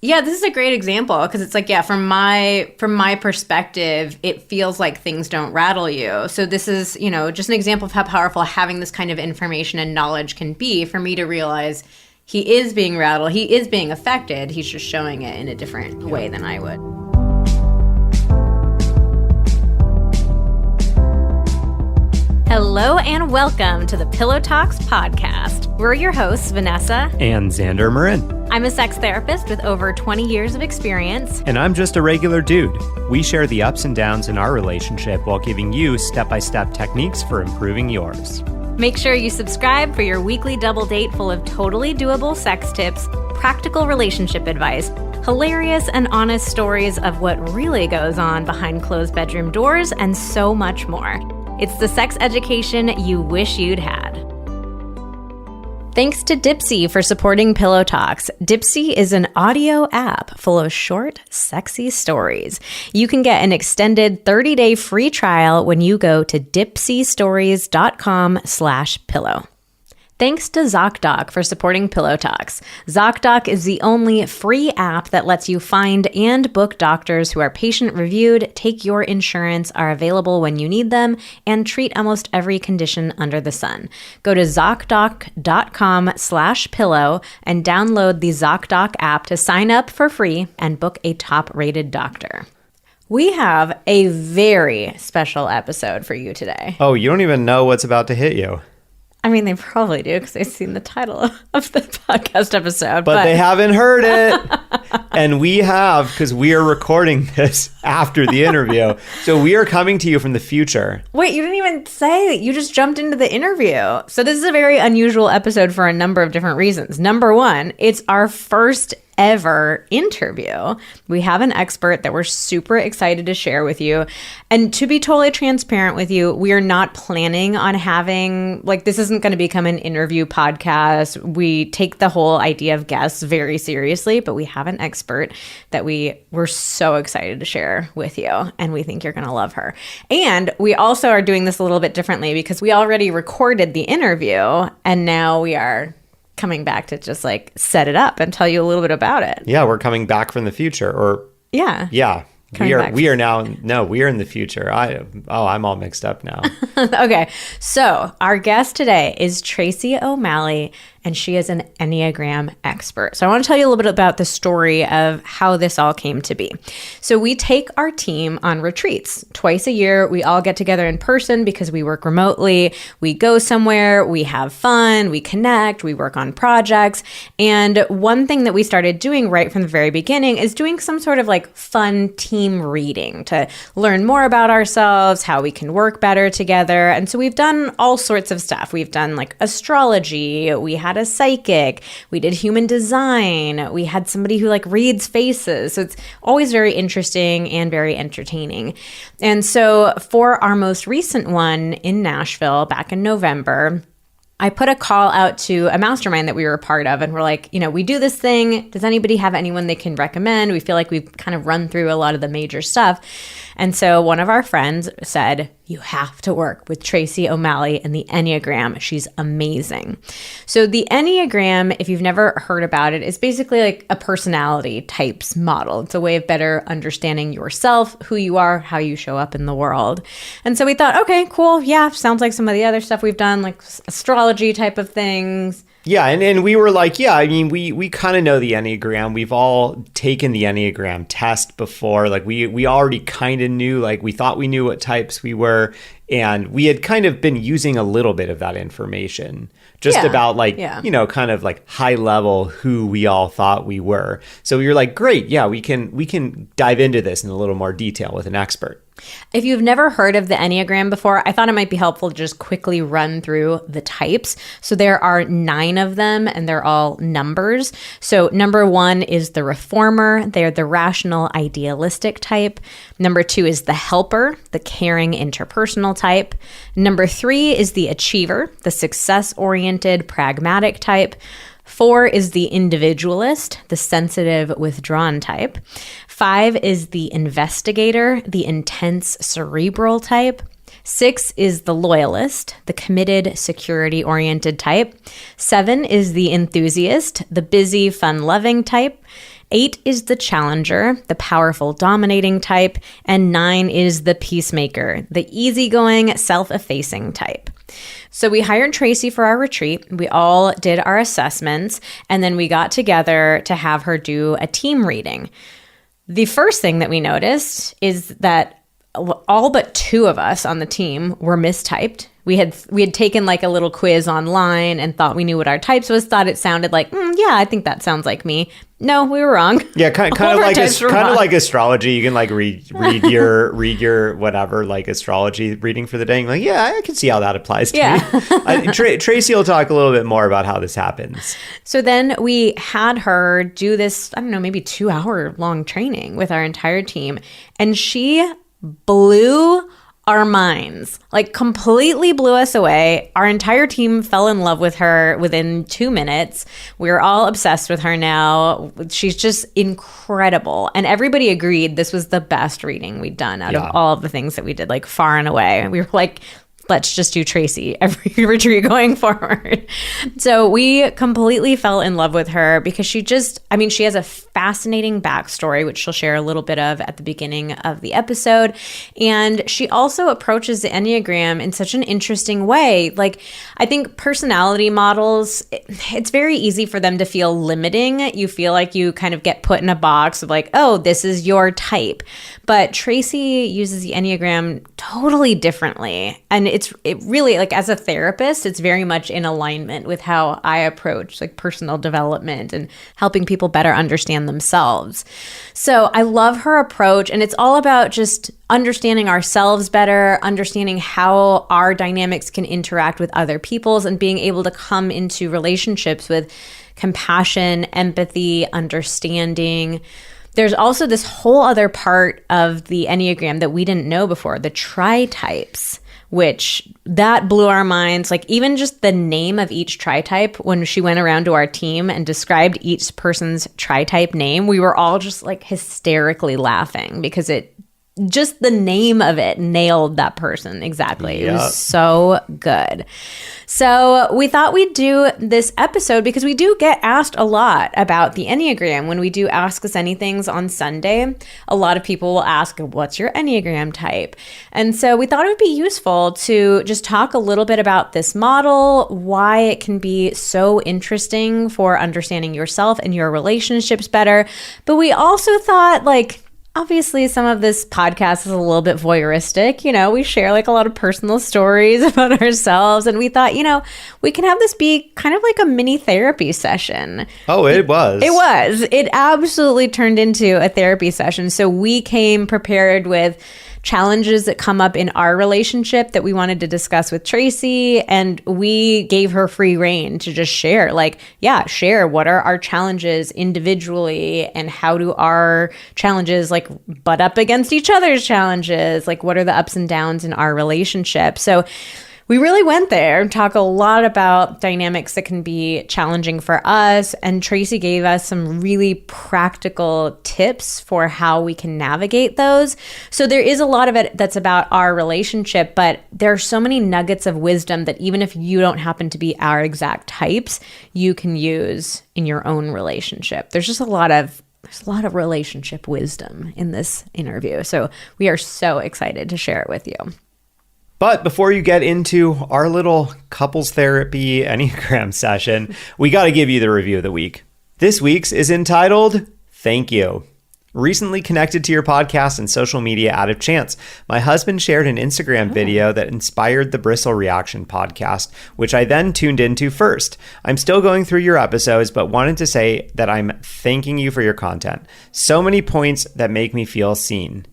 Yeah, this is a great example because it's like, yeah, from my perspective, it feels like things don't rattle you. So this is, just an example of how powerful having this kind of information and knowledge can be for me to realize he is being rattled, he is being affected. He's just showing it in a different way than I would. Hello and welcome to the Pillow Talks podcast. We're your hosts, Vanessa and Xander Marin. I'm a sex therapist with over 20 years of experience. And I'm just a regular dude. We share the ups and downs in our relationship while giving you step-by-step techniques for improving yours. Make sure you subscribe for your weekly double date full of totally doable sex tips, practical relationship advice, hilarious and honest stories of what really goes on behind closed bedroom doors, and so much more. It's the sex education you wish you'd had. Thanks to Dipsea for supporting Pillow Talks. Dipsea is an audio app full of short, sexy stories. You can get an extended 30-day free trial when you go to dipseastories.com/pillow. Thanks to ZocDoc for supporting Pillow Talks. ZocDoc is the only free app that lets you find and book doctors who are patient-reviewed, take your insurance, are available when you need them, and treat almost every condition under the sun. Go to ZocDoc.com/pillow and download the ZocDoc app to sign up for free and book a top-rated doctor. We have a very special episode for you today. Oh, you don't even know what's about to hit you. I mean, they probably do because they've seen the title of the podcast episode. But they haven't heard it. And we have, because we are recording this after the interview. So we are coming to you from the future. Wait, you didn't even say that. You just jumped into the interview. So this is a very unusual episode for a number of different reasons. Number one, it's our first ever interview. We have an expert that we're super excited to share with you. And to be totally transparent with you, we are not planning on having, this isn't going to become an interview podcast. We take the whole idea of guests very seriously, but we have an expert that we're so excited to share with you. And we think you're going to love her. And we also are doing this a little bit differently because we already recorded the interview and now we are coming back to just set it up and tell you a little bit about it. Yeah, we're coming back from the future, Yeah. We are in the future. I'm all mixed up now. Okay. So our guest today is Tracy O'Malley, and she is an Enneagram expert. So I want to tell you a little bit about the story of how this all came to be. So we take our team on retreats twice a year. We all get together in person because we work remotely. We go somewhere, we have fun, we connect, we work on projects. And one thing that we started doing right from the very beginning is doing some sort of fun team reading to learn more about ourselves, how we can work better together. And so we've done all sorts of stuff. We've done astrology. We had a psychic. We did human design. We had somebody who reads faces. So it's always very interesting and very entertaining. And so for our most recent one in Nashville back in November, I put a call out to a mastermind that we were a part of, and we're we do this thing. Does anybody have anyone they can recommend? We feel like we've kind of run through a lot of the major stuff. And so one of our friends said, you have to work with Tracy O'Malley and the Enneagram. She's amazing. So the Enneagram, if you've never heard about it, is basically a personality types model. It's a way of better understanding yourself, who you are, how you show up in the world. And so we thought, okay, cool. Yeah, sounds like some of the other stuff we've done, astrology type of things. Yeah, and we were we kind of know the Enneagram. We've all taken the Enneagram test before. We already kind of knew, we thought we knew what types we were. And we had kind of been using a little bit of that information about kind of high level who we all thought we were. So we were great. Yeah, we can dive into this in a little more detail with an expert. If you've never heard of the Enneagram before, I thought it might be helpful to just quickly run through the types. So there are 9 of them, and they're all numbers. So number 1 is the reformer. They're the rational, idealistic type. Number 2 is the helper, the caring, interpersonal type. Number 3 is the achiever, the success-oriented, pragmatic type. 4 is the individualist, the sensitive, withdrawn type. 5 is the investigator, the intense, cerebral type. 6 is the loyalist, the committed, security-oriented type. 7 is the enthusiast, the busy, fun-loving type. 8 is the challenger, the powerful, dominating type, and 9 is the peacemaker, the easygoing, self-effacing type. So we hired Tracy for our retreat. We all did our assessments, and then we got together to have her do a team reading. The first thing that we noticed is that all but 2 of us on the team were mistyped. We had taken like a little quiz online and thought we knew what our types was, thought it sounded like, yeah, I think that sounds like me. No, we were wrong. Yeah, kind of like astrology. You can like read your whatever, like astrology reading for the day. Like, yeah, I can see how that applies to me. Tracy will talk a little bit more about how this happens. So then we had her do this, I don't know, maybe 2-hour long training with our entire team. And she blew our minds, like completely blew us away. Our entire team fell in love with her within 2 minutes. We're all obsessed with her now. She's just incredible. And everybody agreed this was the best reading we'd done out of all of the things that we did, like far and away. We were like, let's just do Tracy every retreat going forward. So we completely fell in love with her because she has a fascinating backstory, which she'll share a little bit of at the beginning of the episode. And she also approaches the Enneagram in such an interesting way. Like, I think personality models, it's very easy for them to feel limiting. You feel like you kind of get put in a box of like, oh, this is your type. But Tracy uses the Enneagram totally differently. And it really, like, as a therapist, it's very much in alignment with how I approach like personal development and helping people better understand themselves. So I love her approach, and it's all about just understanding ourselves better, understanding how our dynamics can interact with other people's, and being able to come into relationships with compassion, empathy, understanding. There's also this whole other part of the Enneagram that we didn't know before, the Tritypes, which that blew our minds. Like, even just the name of each Tritype, when she went around to our team and described each person's Tritype name, we were all just like hysterically laughing because just the name of it nailed that person exactly. Yep. It was so good. So we thought we'd do this episode because we do get asked a lot about the Enneagram. When we do Ask Us Anythings on Sunday, a lot of people will ask, what's your Enneagram type? And so we thought it would be useful to just talk a little bit about this model, why it can be so interesting for understanding yourself and your relationships better. But we also thought, like, obviously, some of this podcast is a little bit voyeuristic. You know, we share like a lot of personal stories about ourselves. And we thought, we can have this be kind of like a mini therapy session. Oh, it was. It was. It absolutely turned into a therapy session. So we came prepared with challenges that come up in our relationship that we wanted to discuss with Tracy. And we gave her free rein to just share, share what are our challenges individually, and how do our challenges like butt up against each other's challenges? Like, what are the ups and downs in our relationship? So we really went there and talked a lot about dynamics that can be challenging for us. And Tracy gave us some really practical tips for how we can navigate those. So there is a lot of it that's about our relationship, but there are so many nuggets of wisdom that even if you don't happen to be our exact types, you can use in your own relationship. There's just a lot of relationship wisdom in this interview. So we are so excited to share it with you. But before you get into our little couples therapy Enneagram session, we got to give you the review of the week. This week's is entitled, Thank You. Recently connected to your podcast and social media out of chance. My husband shared an Instagram video that inspired the Bristle Reaction podcast, which I then tuned into first. I'm still going through your episodes, but wanted to say that I'm thanking you for your content. So many points that make me feel seen.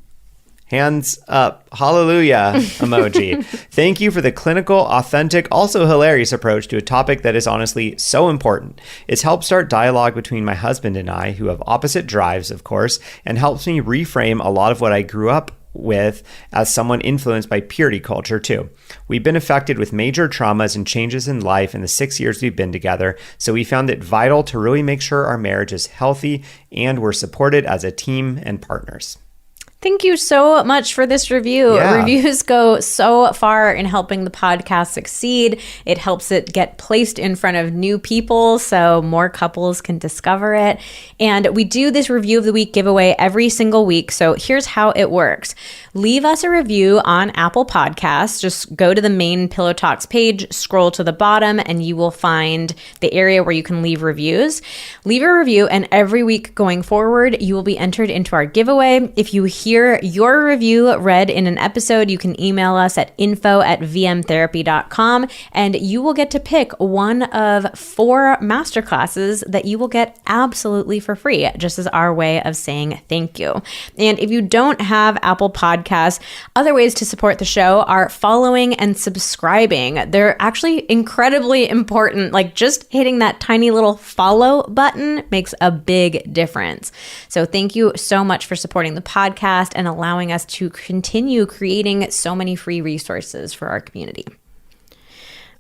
Hands up, hallelujah emoji. Thank you for the clinical, authentic, also hilarious approach to a topic that is honestly so important. It's helped start dialogue between my husband and I, who have opposite drives, of course, and helps me reframe a lot of what I grew up with as someone influenced by purity culture too. We've been affected with major traumas and changes in life in the 6 years we've been together, so we found it vital to really make sure our marriage is healthy and we're supported as a team and partners. Thank you so much for this review. Yeah. Reviews go so far in helping the podcast succeed. It helps it get placed in front of new people so more couples can discover it. And we do this Review of the Week giveaway every single week. So here's how it works. Leave us a review on Apple Podcasts. Just go to the main Pillow Talks page, scroll to the bottom, and you will find the area where you can leave reviews. Leave a review, and every week going forward, you will be entered into our giveaway. If you hear your review read in an episode, you can email us at info@vmtherapy.com, and you will get to pick one of 4 masterclasses that you will get absolutely for free, just as our way of saying thank you. And if you don't have Apple Podcasts, other ways to support the show are following and subscribing. They're actually incredibly important. Like just hitting that tiny little follow button makes a big difference. So thank you so much for supporting the podcast and allowing us to continue creating so many free resources for our community.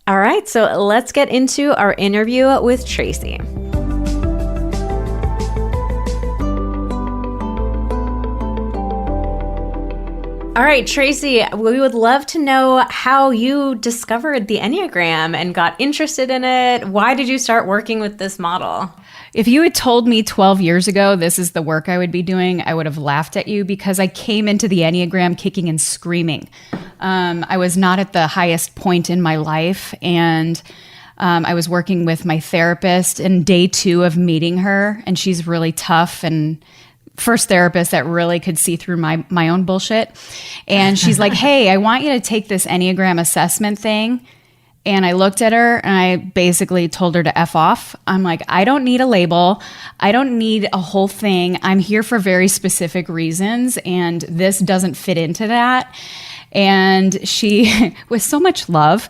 All right, so let's get into our interview with Tracy. All right, Tracy, we would love to know how you discovered the Enneagram and got interested in it. Why did you start working with this model? If you had told me 12 years ago this is the work I would be doing, I would have laughed at you because I came into the Enneagram kicking and screaming. I was not at the highest point in my life, and I was working with my therapist in day 2 of meeting her, and she's really tough and first therapist that really could see through my own bullshit. And she's like, hey, I want you to take this Enneagram assessment thing. And I looked at her and I basically told her to F off. I'm like, I don't need a label. I don't need a whole thing. I'm here for very specific reasons, and this doesn't fit into that. And she, with so much love,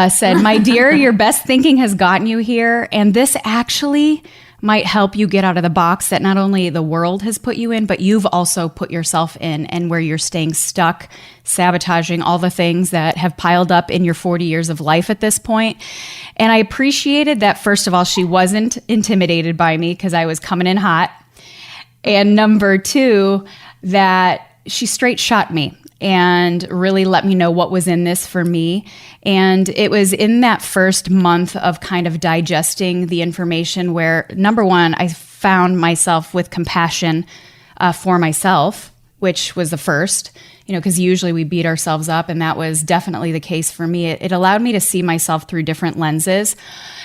said, my dear, your best thinking has gotten you here. And this actually might help you get out of the box that not only the world has put you in, but you've also put yourself in, and where you're staying stuck, sabotaging all the things that have piled up in your 40 years of life at this point. And I appreciated that, first of all, she wasn't intimidated by me because I was coming in hot. And number 2, that she straight shot me and really let me know what was in this for me. And it was in that first month of kind of digesting the information where, number 1, I found myself with compassion for myself, which was the first, because usually we beat ourselves up, and that was definitely the case for me. It allowed me to see myself through different lenses.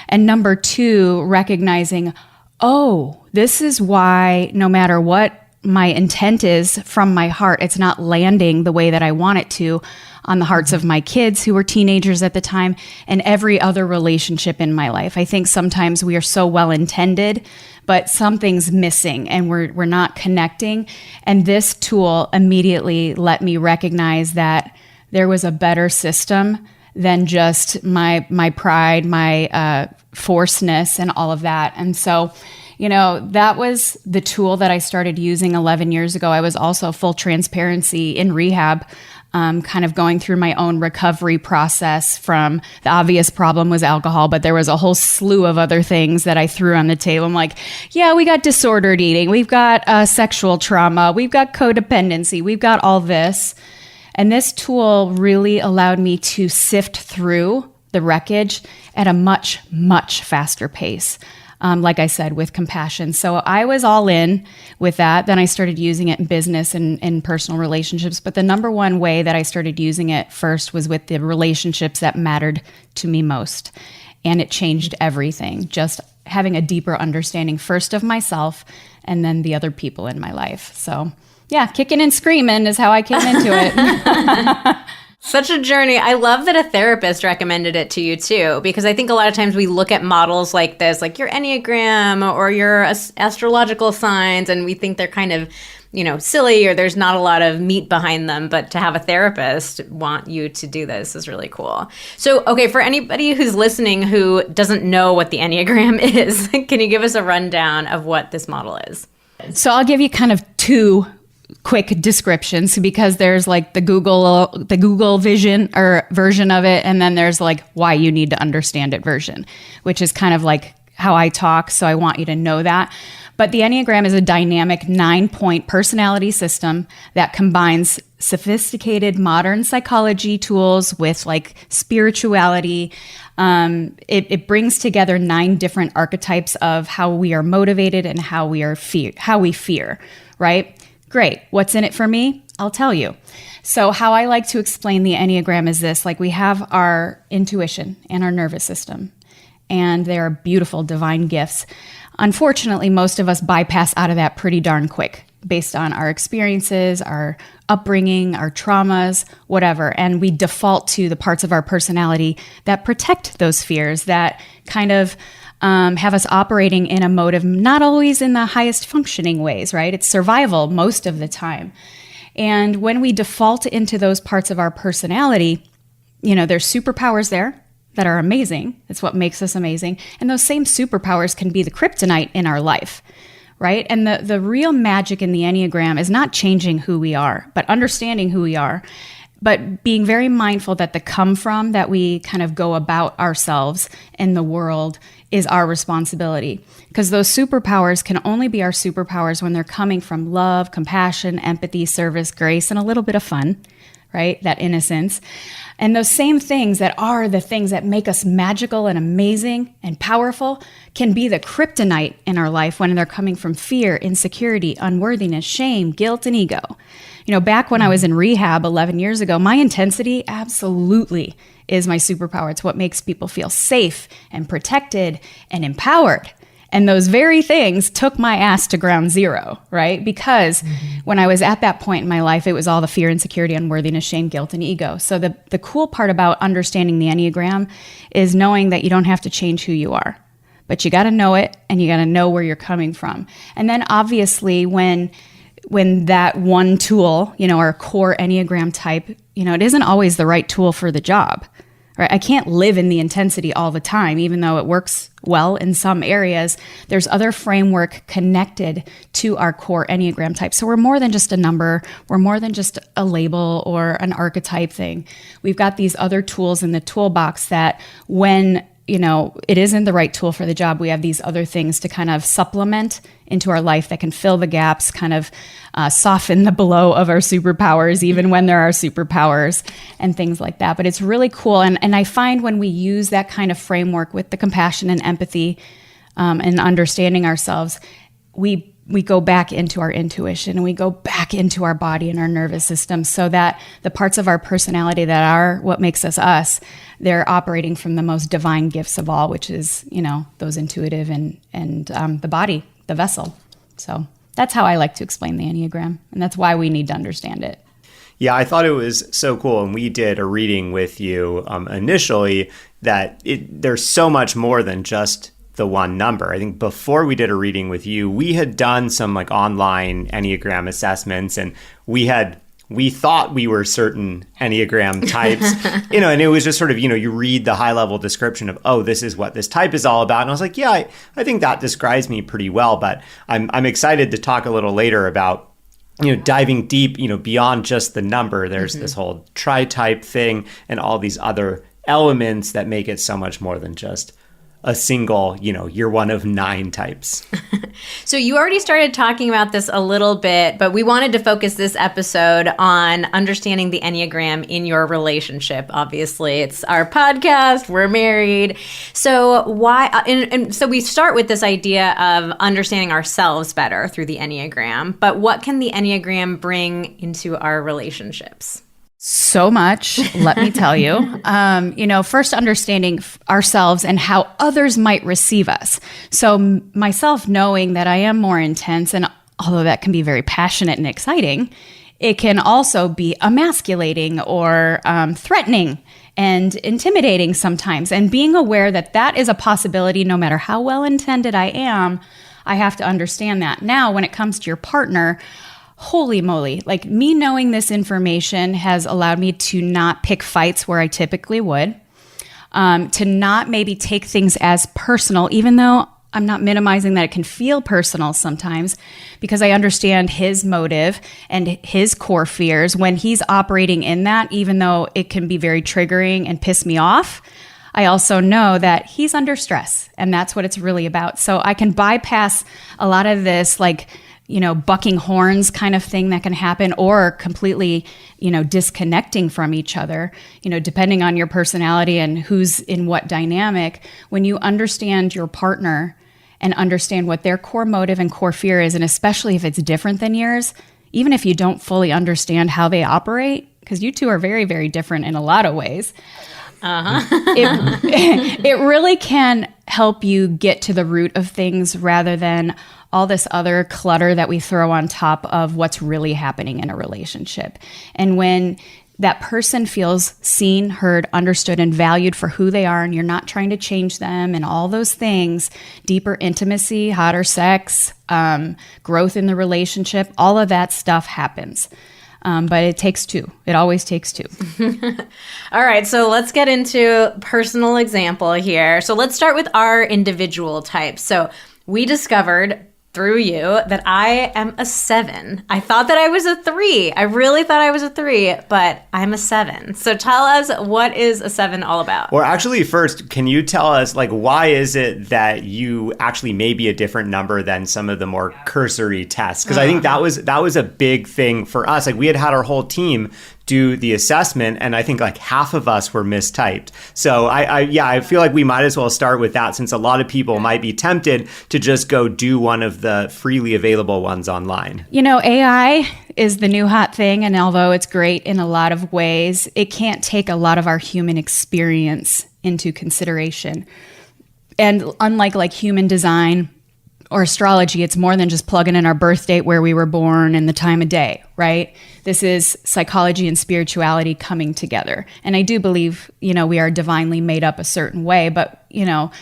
And number 2, recognizing, oh, this is why no matter what my intent is from my heart, it's not landing the way that I want it to on the hearts of my kids who were teenagers at the time, and every other relationship in my life. I think sometimes we are so well intended, but something's missing and we're not connecting. And this tool immediately let me recognize that there was a better system than just my pride, my forceness, and all of that. And so, that was the tool that I started using 11 years ago. I was also, full transparency, in rehab, kind of going through my own recovery process from the obvious problem was alcohol, but there was a whole slew of other things that I threw on the table. I'm like, yeah, we got disordered eating. We've got sexual trauma. We've got codependency. We've got all this. And this tool really allowed me to sift through the wreckage at a much, much faster pace. Like I said, with compassion. So I was all in with that. Then I started using it in business and in personal relationships. But the number 1 way that I started using it first was with the relationships that mattered to me most. And it changed everything. Just having a deeper understanding first of myself and then the other people in my life. So yeah, kicking and screaming is how I came into it. Such a journey. I love that a therapist recommended it to you too, because I think a lot of times we look at models like this, like your Enneagram or your astrological signs, and we think they're kind of, silly, or there's not a lot of meat behind them. But to have a therapist want you to do this is really cool. So, okay, for anybody who's listening who doesn't know what the Enneagram is, can you give us a rundown of what this model is? So I'll give you kind of 2 quick descriptions, because there's like the Google vision or version of it, and then there's like why you need to understand it version, which is kind of like how I talk. So I want you to know that. But the Enneagram is a dynamic 9-point personality system that combines sophisticated modern psychology tools with like spirituality. It brings together 9 different archetypes of how we are motivated and how we fear, right? Great. What's in it for me? I'll tell you. So how I like to explain the Enneagram is this: like, we have our intuition and our nervous system, and they are beautiful divine gifts. Unfortunately, most of us bypass out of that pretty darn quick based on our experiences, our upbringing, our traumas, whatever. And we default to the parts of our personality that protect those fears, that kind of have us operating in a mode of not always in the highest functioning ways, right? It's survival most of the time. And when we default into those parts of our personality, there's superpowers there that are amazing. It's what makes us amazing. And those same superpowers can be the kryptonite in our life, right? And the real magic in the Enneagram is not changing who we are, but understanding who we are, but being very mindful that the come from that we kind of go about ourselves in the world is our responsibility. Because those superpowers can only be our superpowers when they're coming from love, compassion, empathy, service, grace, and a little bit of fun, right? That innocence. And those same things that are the things that make us magical and amazing and powerful can be the kryptonite in our life when they're coming from fear, insecurity, unworthiness, shame, guilt, and ego. Back when I was in rehab 11 years ago, my intensity absolutely is my superpower. It's what makes people feel safe and protected and empowered. And those very things took my ass to ground zero, right? Because when I was at that point in my life, it was all the fear, insecurity, unworthiness, shame, guilt, and ego. So the cool part about understanding the Enneagram is knowing that you don't have to change who you are, but you got to know it and you got to know where you're coming from. And then obviously when that one tool, our core Enneagram type, it isn't always the right tool for the job. Right? I can't live in the intensity all the time, even though it works well in some areas. There's other framework connected to our core Enneagram type. So we're more than just a number. We're more than just a label or an archetype thing. We've got these other tools in the toolbox that when it isn't the right tool for the job, we have these other things to kind of supplement into our life that can fill the gaps, kind of soften the blow of our superpowers, even when there are superpowers and things like that. But it's really cool. And I find when we use that kind of framework with the compassion and empathy and understanding ourselves, we go back into our intuition and we go back into our body and our nervous system, so that the parts of our personality that are what makes us us, they're operating from the most divine gifts of all, which is, those intuitive and the body, the vessel. So that's how I like to explain the Enneagram. And that's why we need to understand it. Yeah, I thought it was so cool. And we did a reading with you initially that there's so much more than just the one number. I think before we did a reading with you, we had done some like online Enneagram assessments, and we thought we were certain Enneagram types, and it was just sort of, you read the high level description of, oh, this is what this type is all about. And I was like, yeah, I think that describes me pretty well, but I'm excited to talk a little later about, diving deep, beyond just the number. There's this whole Tritype thing and all these other elements that make it so much more than just a single, you're one of 9 types. So you already started talking about this a little bit, but we wanted to focus this episode on understanding the Enneagram in your relationship. Obviously, it's our podcast. We're married. So why? And so we start with this idea of understanding ourselves better through the Enneagram. But what can the Enneagram bring into our relationships? So much, let me tell you. First understanding ourselves and how others might receive us. So myself knowing that I am more intense, and although that can be very passionate and exciting, it can also be emasculating or threatening and intimidating sometimes. And being aware that that is a possibility, no matter how well-intended I am, I have to understand that. Now, when it comes to your partner, holy moly, like me knowing this information has allowed me to not pick fights where I typically would, to not maybe take things as personal, even though I'm not minimizing that it can feel personal sometimes, because I understand his motive and his core fears when he's operating in that, even though it can be very triggering and piss me off. I also know that he's under stress, and that's what it's really about. So I can bypass a lot of this, like, bucking horns kind of thing that can happen, or completely, disconnecting from each other, depending on your personality and who's in what dynamic. When you understand your partner and understand what their core motive and core fear is, and especially if it's different than yours, even if you don't fully understand how they operate, because you two are very, very different in a lot of ways, it really can help you get to the root of things rather than all this other clutter that we throw on top of what's really happening in a relationship. And when that person feels seen, heard, understood, and valued for who they are, and you're not trying to change them and all those things, deeper intimacy, hotter sex, growth in the relationship, all of that stuff happens. But it takes two. It always takes two. All right, so let's get into personal example here. So let's start with our individual types. So we discovered through you that I am a 7. I thought that I was a 3. I really thought I was a 3, but I'm a 7. So tell us, what is a 7 all about? Or actually, first, can you tell us, like, why is it that you actually may be a different number than some of the more cursory tests? Because I think that was a big thing for us. Like, we had our whole team do the assessment, and I think like half of us were mistyped. So I feel like we might as well start with that, since a lot of people might be tempted to just go do one of the freely available ones online. AI is the new hot thing, and although it's great in a lot of ways, it can't take a lot of our human experience into consideration. And unlike like human design or astrology, it's more than just plugging in our birth date, where we were born, and the time of day, right? This is psychology and spirituality coming together. And I do believe, we are divinely made up a certain way, but,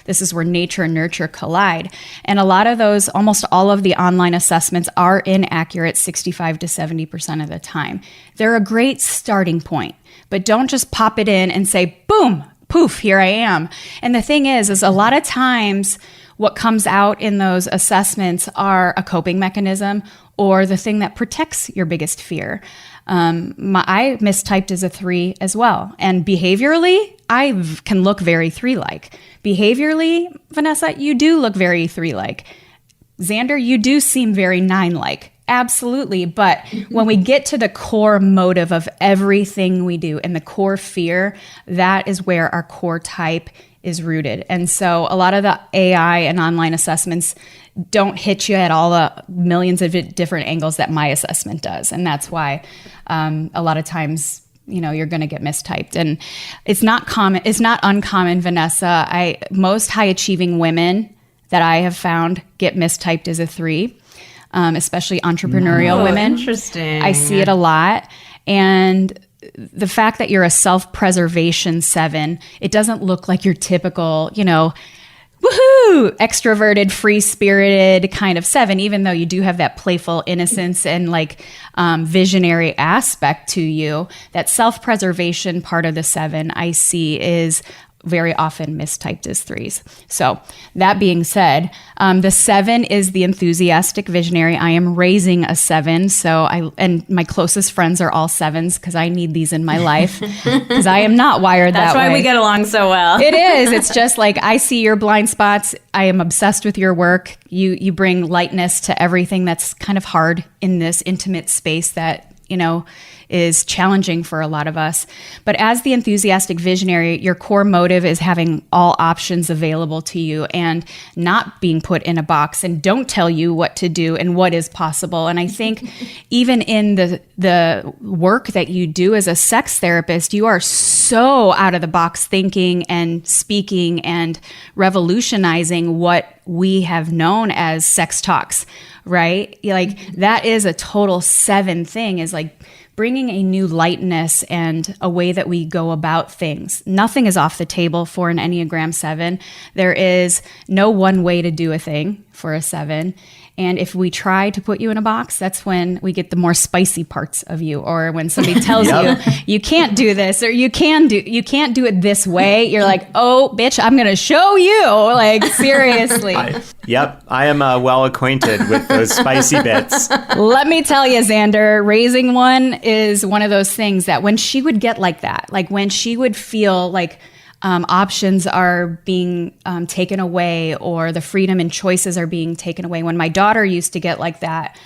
this is where nature and nurture collide. And a lot of those, almost all of the online assessments are inaccurate 65 to 70% of the time. They're a great starting point, but don't just pop it in and say, boom, poof, here I am. And the thing is a lot of times what comes out in those assessments are a coping mechanism or the thing that protects your biggest fear. I mistyped as a 3 as well. And behaviorally, I can look very 3-like. Behaviorally, Vanessa, you do look very 3-like. Xander, you do seem very 9-like. Absolutely. But when we get to the core motive of everything we do and the core fear, that is where our core type is rooted. And so a lot of the AI and online assessments don't hit you at all the millions of different angles that my assessment does. And that's why a lot of times, you're going to get mistyped. And it's not common. It's not uncommon, Vanessa. Most high achieving women that I have found get mistyped as a 3, especially entrepreneurial women. Interesting. I see it a lot. And the fact that you're a self-preservation 7, it doesn't look like your typical, woohoo, extroverted, free-spirited kind of 7, even though you do have that playful innocence and like visionary aspect to you. That self-preservation part of the 7 I see is very often mistyped as 3s. So that being said, the 7 is the enthusiastic visionary. I am raising a 7. And my closest friends are all 7s because I need these in my life because I am not wired that way. That's why we get along so well. It is. It's just like, I see your blind spots. I am obsessed with your work. You bring lightness to everything that's kind of hard in this intimate space that, is challenging for a lot of us. But as the enthusiastic visionary, your core motive is having all options available to you and not being put in a box and don't tell you what to do and what is possible. And I think even in the work that you do as a sex therapist, you are so out of the box thinking and speaking and revolutionizing what we have known as sex talks, right? Like that is a total 7 thing, is like bringing a new lightness and a way that we go about things. Nothing is off the table for an Enneagram 7. There is no one way to do a thing for a 7. And if we try to put you in a box, that's when we get the more spicy parts of you. Or when somebody tells you, you can't do this, or you can't do it this way. You're like, oh, bitch, I'm going to show you. Like, seriously. I am well acquainted with those spicy bits. Let me tell you, Xander, raising one is one of those things that when she would get like that, like when she would feel like, options are being taken away, or the freedom and choices are being taken away. When my daughter used to get like that,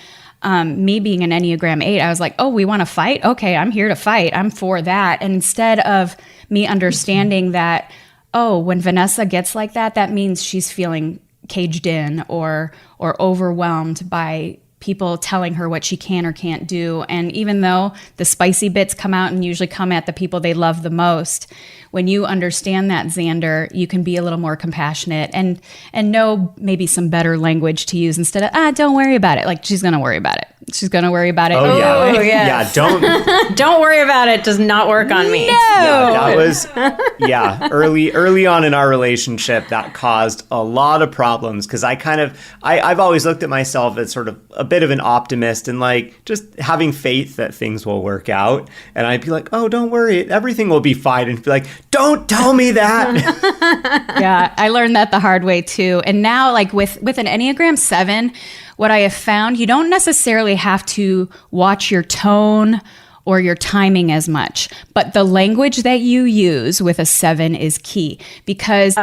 me being an Enneagram 8, I was like, oh, we want to fight? Okay, I'm here to fight. I'm for that. And instead of me understanding that, oh, when Vanessa gets like that, that means she's feeling caged in or overwhelmed by people telling her what she can or can't do. And even though the spicy bits come out and usually come at the people they love the most, when you understand that, Xander, you can be a little more compassionate and know maybe some better language to use instead of, don't worry about it. Like, she's going to worry about it. She's going to worry about it. Oh, yeah. Oh, yes. Yeah, don't worry about it. Does not work on me. No. Yeah, that was, early on in our relationship, that caused a lot of problems because I've always looked at myself as sort of a bit of an optimist and like just having faith that things will work out. And I'd be like, oh, don't worry, everything will be fine. And be like, don't tell me that. Yeah, I learned that the hard way too. And now, like with an Enneagram 7, what I have found, you don't necessarily have to watch your tone or your timing as much, but the language that you use with a 7 is key because,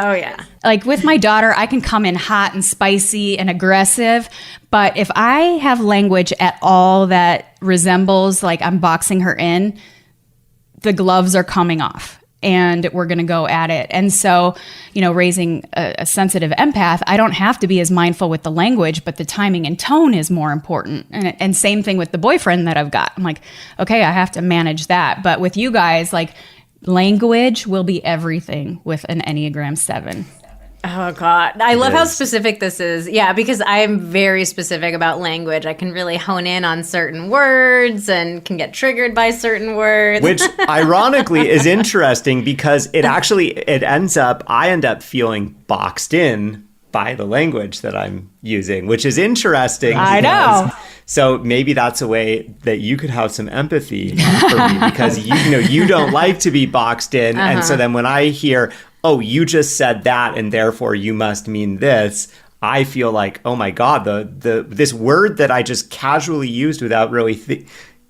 like with my daughter, I can come in hot and spicy and aggressive, but if I have language at all that resembles like I'm boxing her in, the gloves are coming off. And we're going to go at it. And so, raising a sensitive empath, I don't have to be as mindful with the language, but the timing and tone is more important. And same thing with the boyfriend that I've got. I'm like, okay, I have to manage that. But with you guys, like, language will be everything with an Enneagram 7. Oh, God. I love how specific this is. Yeah, because I'm very specific about language. I can really hone in on certain words and can get triggered by certain words. Which ironically is interesting because I end up feeling boxed in by the language that I'm using, which is interesting. I know. So maybe that's a way that you could have some empathy for me because you don't like to be boxed in. And so then when I hear, oh, you just said that and therefore you must mean this, I feel like, oh my God, this word that I just casually used without really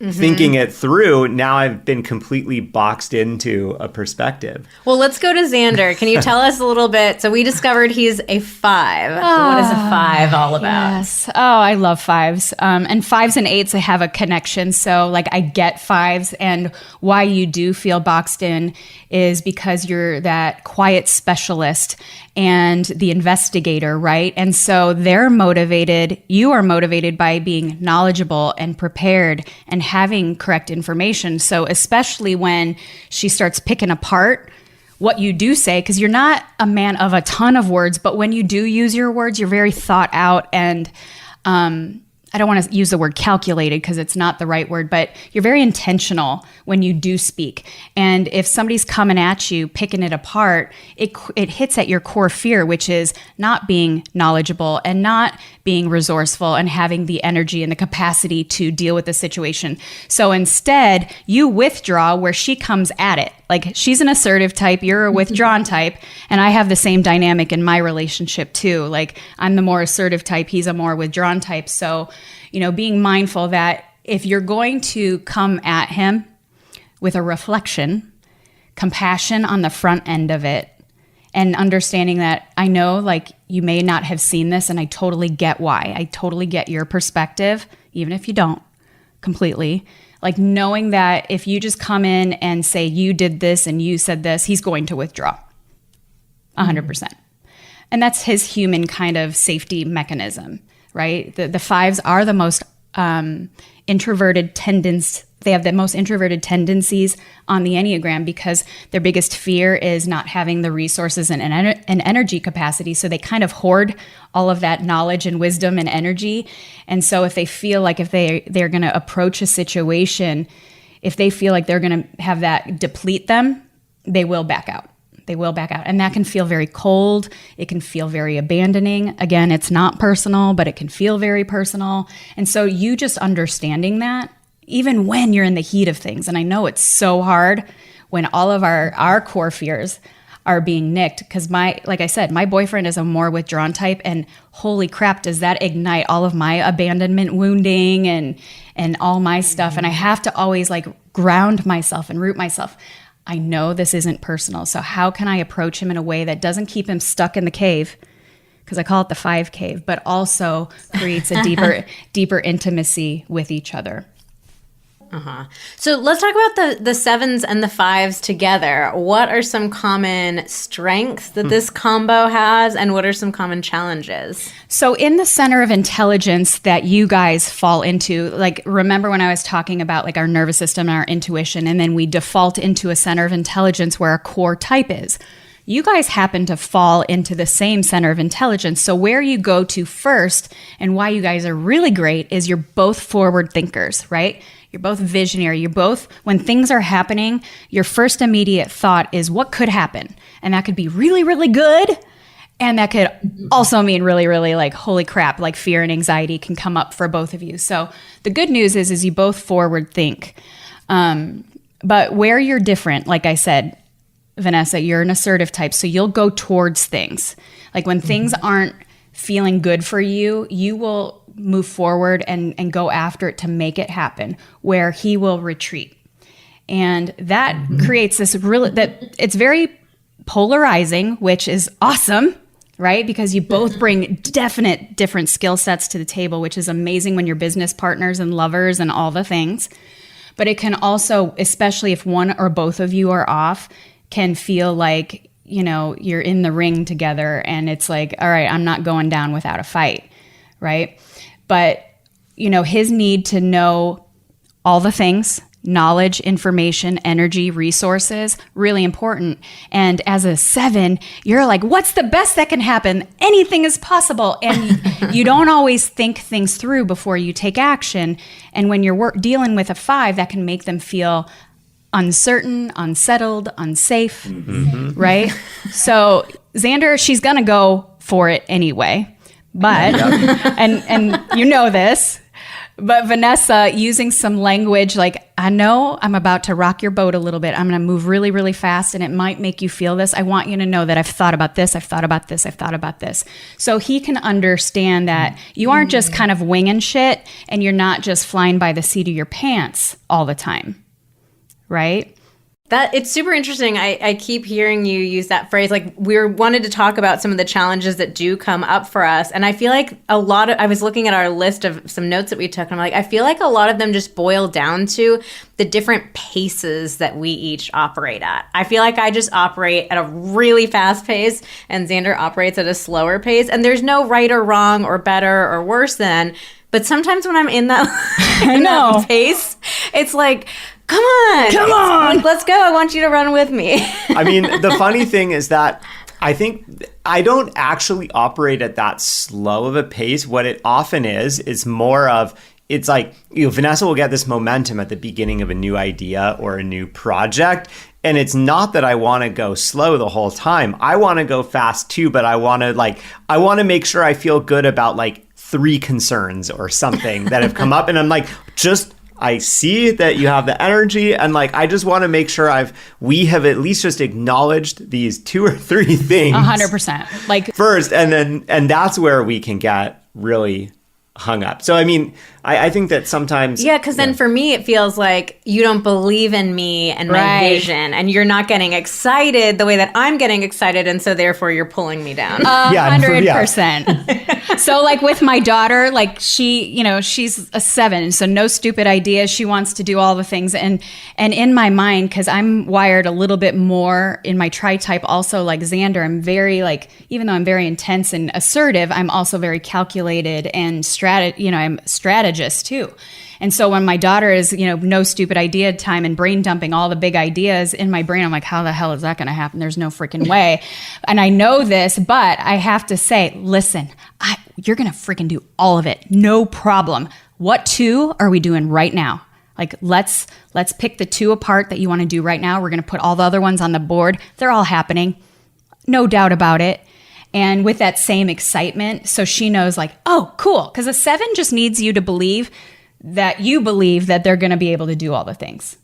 thinking it through, now I've been completely boxed into a perspective. Well, let's go to Xander. Can you tell us a little bit? So we discovered he's a 5. What is a 5 all about? Yes. Oh, I love 5s. And 5s and 8s, I have a connection. So like I get 5s, and why you do feel boxed in is because you're that quiet specialist and the investigator, right? And so you are motivated by being knowledgeable and prepared and having correct information. So especially when she starts picking apart what you do say, because you're not a man of a ton of words, but when you do use your words, you're very thought out and I don't want to use the word calculated because it's not the right word, but you're very intentional when you do speak. And if somebody's coming at you, picking it apart, it hits at your core fear, which is not being knowledgeable and not being resourceful and having the energy and the capacity to deal with the situation. So instead, you withdraw where she comes at it. Like, she's an assertive type, you're a withdrawn type, and I have the same dynamic in my relationship too. Like, I'm the more assertive type, he's a more withdrawn type. So, being mindful that if you're going to come at him with a reflection, compassion on the front end of it, and understanding that I know, like, you may not have seen this, and I totally get why. I totally get your perspective, even if you don't completely. Like, knowing that if you just come in and say, you did this and you said this, he's going to withdraw 100%. And that's his human kind of safety mechanism, right? The 5s are the most introverted tendencies. They have the most introverted tendencies on the Enneagram because their biggest fear is not having the resources and energy capacity. So they kind of hoard all of that knowledge and wisdom and energy. And so if they feel like if they're going to approach a situation, if they feel like they're going to have that deplete them, they will back out. They will back out. And that can feel very cold. It can feel very abandoning. Again, it's not personal, but it can feel very personal. And so you just understanding that, even when you're in the heat of things. And I know it's so hard when all of our core fears are being nicked because like I said, my boyfriend is a more withdrawn type, and holy crap, does that ignite all of my abandonment wounding and all my stuff. And I have to always like ground myself and root myself. I know this isn't personal. So how can I approach him in a way that doesn't keep him stuck in the cave? Because I call it the 5 cave, but also creates a deeper intimacy with each other. So let's talk about the 7s and the 5s together. What are some common strengths that this combo has, and what are some common challenges? So in the center of intelligence that you guys fall into, like, remember when I was talking about like our nervous system and our intuition, and then we default into a center of intelligence where our core type is. You guys happen to fall into the same center of intelligence. So where you go to first and why you guys are really great is you're both forward thinkers, right? You're both visionary. You're both, when things are happening, your first immediate thought is what could happen. And that could be really, really good. And that could also mean really, really like, holy crap, like fear and anxiety can come up for both of you. So the good news is you both forward think. But where you're different, like I said, Vanessa, you're an assertive type. So you'll go towards things. Like when things aren't feeling good for you, you will move forward and go after it to make it happen, where he will retreat. And that creates this that it's very polarizing, which is awesome, right? Because you both bring definite different skill sets to the table, which is amazing when you're business partners and lovers and all the things. But it can also, especially if one or both of you are off, can feel like, you know, you're in the ring together and it's like, all right, I'm not going down without a fight, right? But, you know, his need to know all the things, knowledge, information, energy, resources, really important. And as a 7, you're like, what's the best that can happen? Anything is possible. And you don't always think things through before you take action. And when you're dealing with a 5, that can make them feel uncertain, unsettled, unsafe, right? So Xander, she's going to go for it anyway. But, and you know this, but Vanessa, using some language like, I know I'm about to rock your boat a little bit. I'm going to move really, really fast and it might make you feel this. I want you to know that I've thought about this. I've thought about this. I've thought about this. So he can understand that you aren't just kind of winging shit and you're not just flying by the seat of your pants all the time. Right? That it's super interesting. I keep hearing you use that phrase. Like, we wanted to talk about some of the challenges that do come up for us. And I feel like I was looking at our list of some notes that we took, and I'm like, I feel like a lot of them just boil down to the different paces that we each operate at. I feel like I just operate at a really fast pace and Xander operates at a slower pace. And there's no right or wrong or better or worse than. But sometimes when I'm in that, that pace, it's like, come on, like, let's go. I want you to run with me. I mean, the funny thing is that I think I don't actually operate at that slow of a pace. What it often is more of, it's like, you know, Vanessa will get this momentum at the beginning of a new idea or a new project. And it's not that I want to go slow the whole time. I want to go fast too, but I want to make sure I feel good about like 3 concerns or something that have come up. And I'm like, I see that you have the energy, and like I just want to make sure we have at least just acknowledged these 2 or 3 things 100%, like first, and that's where we can get really hung up. So I mean, I think that sometimes because then for me it feels like you don't believe in me and my vision, and you're not getting excited the way that I'm getting excited, and so therefore you're pulling me down. 100%. So like with my daughter, like she's a 7, so no stupid ideas. She wants to do all the things, and in my mind, because I'm wired a little bit more in my Tritype, also like Xander, I'm very like, even though I'm very intense and assertive, I'm also very calculated and I'm strategist too. And so when my daughter is, no stupid idea time and brain dumping all the big ideas in my brain, I'm like, how the hell is that going to happen? There's no freaking way. And I know this, but I have to say, listen, you're going to freaking do all of it. No problem. What 2 are we doing right now? Like, let's pick the 2 apart that you want to do right now. We're going to put all the other ones on the board. They're all happening. No doubt about it. And with that same excitement, so she knows like, oh, cool. Because a 7 just needs you to believe that they're going to be able to do all the things.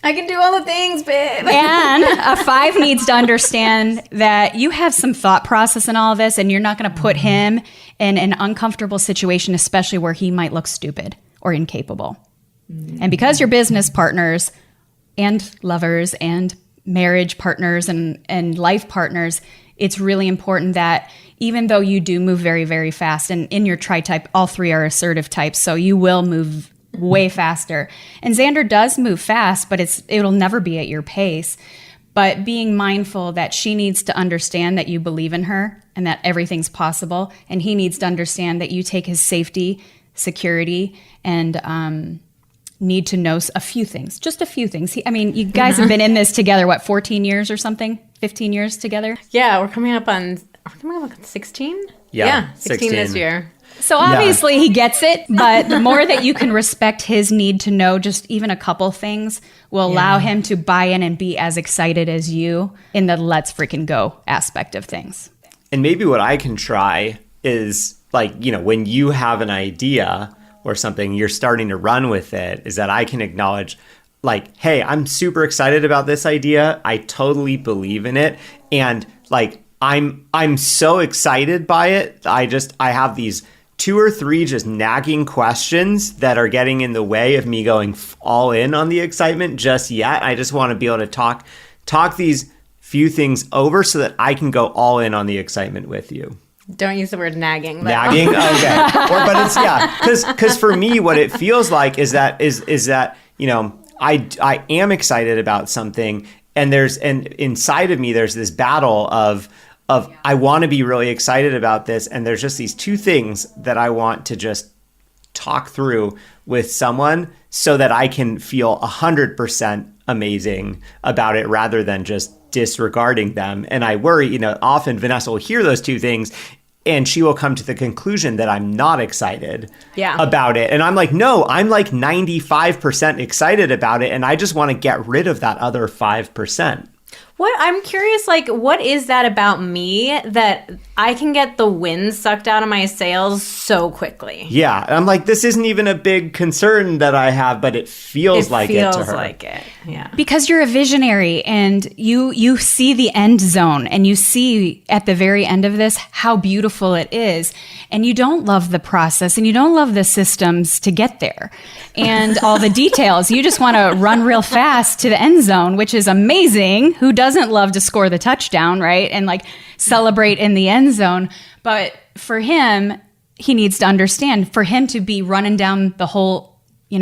I can do all the things, babe. And a 5 needs to understand that you have some thought process in all of this, and you're not going to put him in an uncomfortable situation, especially where he might look stupid or incapable. And because you're business partners, and lovers and marriage partners and life partners, it's really important that even though you do move very, very fast, and in your Tritype, all three are assertive types, so you will move way faster. And Xander does move fast, but it'll never be at your pace. But being mindful that she needs to understand that you believe in her and that everything's possible, and he needs to understand that you take his safety, security, and need to know a few things, just a few things. You guys have been in this together, 14 years or something? 15 years together? Yeah, we're coming up on 16? Yeah, 16 this year. So obviously he gets it, but the more that you can respect his need to know just even a couple things will allow him to buy in and be as excited as you in the let's freaking go aspect of things. And maybe what I can try is when you have an idea or something, you're starting to run with it, is that I can acknowledge hey, I'm super excited about this idea. I totally believe in it. And I'm so excited by it. I have these 2 or 3 just nagging questions that are getting in the way of me going all in on the excitement just yet. I just want to be able to talk these few things over so that I can go all in on the excitement with you. Don't use the word nagging. Though. Nagging? Okay. But it's, because for me, what it feels like is that, I am excited about something, and inside of me, there's this battle of I want to be really excited about this, and there's just these 2 things that I want to just talk through with someone so that I can feel 100% amazing about it rather than just disregarding them. And I worry, often Vanessa will hear those 2 things and she will come to the conclusion that I'm not excited about it. And I'm like, no, I'm 95% excited about it, and I just want to get rid of that other 5%. What I'm curious, what is that about me that I can get the wind sucked out of my sails so quickly? Yeah, and I'm like, this isn't even a big concern that I have, but it feels like it to her. It feels like it, yeah. Because you're a visionary, and you see the end zone, and you see at the very end of this how beautiful it is, and you don't love the process, and you don't love the systems to get there, and all the details. You just want to run real fast to the end zone, which is amazing. Who doesn't love to score the touchdown, right? And celebrate in the end zone. But for him, he needs to understand, for him to be running down the whole,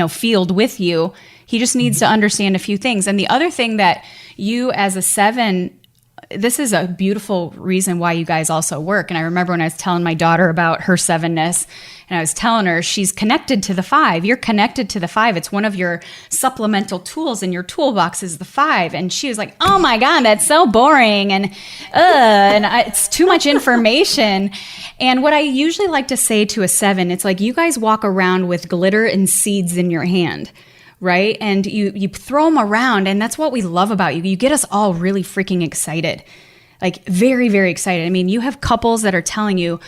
field with you, he just needs to understand a few things. And the other thing that you as a 7, this is a beautiful reason why you guys also work. And I remember when I was telling my daughter about her 7-ness, and I was telling her she's connected to the 5. You're connected to the 5. It's one of your supplemental tools in your toolbox is the 5. And she was like, oh my God, that's so boring. And it's too much information. And what I usually like to say to a 7, it's you guys walk around with glitter and seeds in your hand. Right? And you throw them around, and that's what we love about you. You get us all really freaking excited. Very, very excited. You have couples that are telling you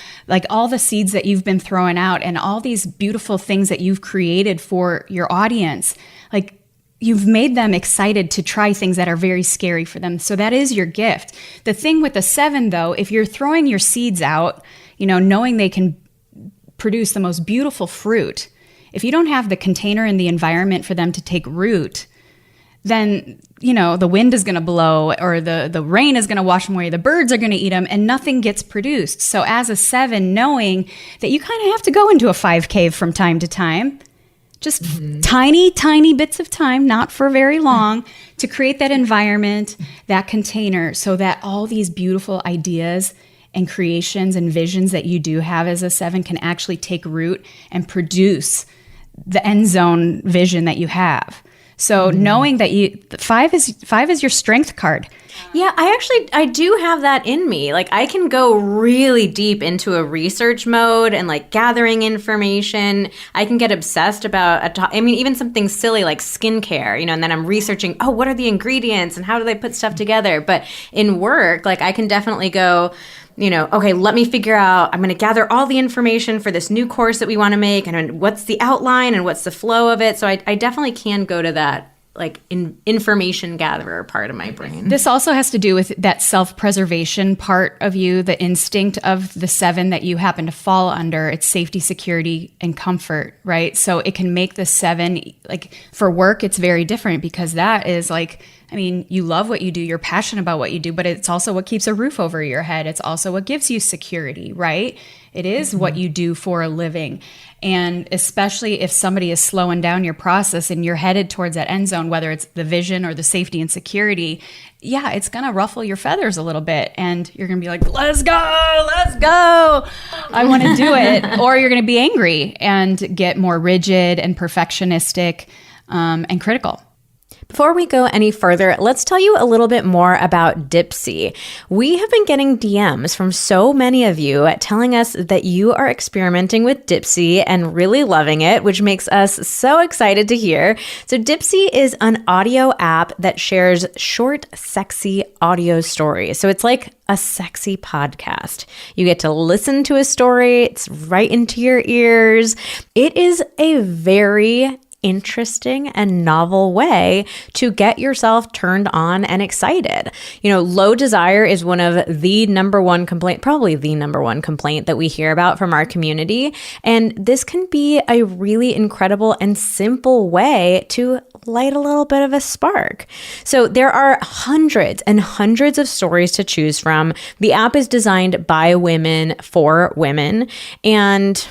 all the seeds that you've been throwing out and all these beautiful things that you've created for your audience. You've made them excited to try things that are very scary for them. So that is your gift. The thing with the 7, though, if you're throwing your seeds out, knowing they can produce the most beautiful fruit, if you don't have the container and the environment for them to take root, then, the wind is going to blow, or the rain is going to wash them away, the birds are going to eat them, and nothing gets produced. So as a 7, knowing that you kind of have to go into a 5 cave from time to time, just tiny, tiny bits of time, not for very long, to create that environment, that container, so that all these beautiful ideas and creations and visions that you do have as a 7 can actually take root and produce the end zone vision that you have. So knowing that 5 is your strength card. Yeah, I do have that in me. I can go really deep into a research mode and gathering information. I can get obsessed about even something silly like skincare, and then I'm researching, what are the ingredients and how do they put stuff together? But in work, I can definitely go, okay, let me figure out, I'm going to gather all the information for this new course that we want to make, and what's the outline and what's the flow of it. So I definitely can go to that information gatherer part of my brain. This also has to do with that self-preservation part of you, the instinct of the 7 that you happen to fall under. It's safety, security, and comfort, right? So it can make the 7, like for work, it's very different because that is like, I mean, you love what you do, you're passionate about what you do, but it's also what keeps a roof over your head. It's also what gives you security, right? It is what you do for a living. And especially if somebody is slowing down your process and you're headed towards that end zone, whether it's the vision or the safety and security, yeah, it's going to ruffle your feathers a little bit. And you're going to be like, let's go. I want to do it. Or you're going to be angry and get more rigid and perfectionistic and critical. Before we go any further, let's tell you a little bit more about Dipsea. We have been getting DMs from so many of you telling us that you are experimenting with Dipsea and really loving it, which makes us so excited to hear. So Dipsea is an audio app that shares short, sexy audio stories. So it's like a sexy podcast. You get to listen to a story. It's right into your ears. It is a very interesting and novel way to get yourself turned on and excited. Low desire is one of the number one complaint, probably the number one complaint that we hear about from our community. And this can be a really incredible and simple way to light a little bit of a spark. So there are hundreds and hundreds of stories to choose from. The app is designed by women for women. And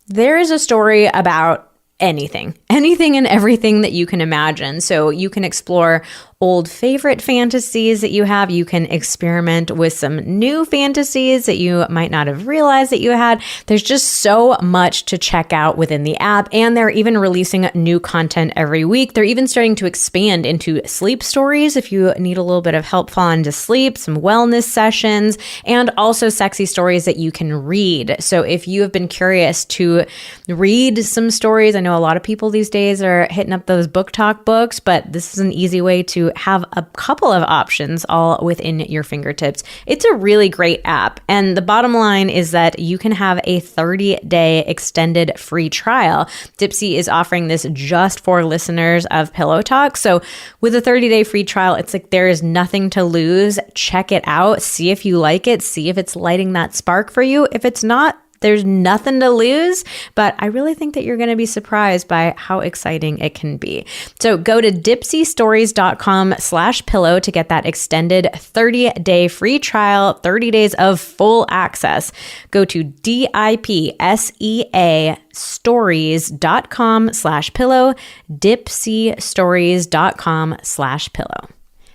there is a story about anything and everything that you can imagine. So you can explore old favorite fantasies that you have. You can experiment with some new fantasies that you might not have realized that you had. There's just so much to check out within the app, and they're even releasing new content every week. They're even starting to expand into sleep stories if you need a little bit of help falling to sleep, some wellness sessions, and also sexy stories that you can read. So if you have been curious to read some stories, I know a lot of people these days are hitting up those book talk books, but this is an easy way to have a couple of options all within your fingertips. It's a really great app. And the bottom line is that you can have a 30-day extended free trial. Dipsea is offering this just for listeners of Pillow Talk. So with a 30-day free trial, it's like there is nothing to lose. Check it out. See if you like it. See if it's lighting that spark for you. If it's not, there's nothing to lose, but I really think that you're going to be surprised by how exciting it can be. So go to dipseastories.com/pillow to get that extended 30-day free trial, 30 days of full access. Go to DIPSEA stories.com/pillow, dipseastories.com/pillow.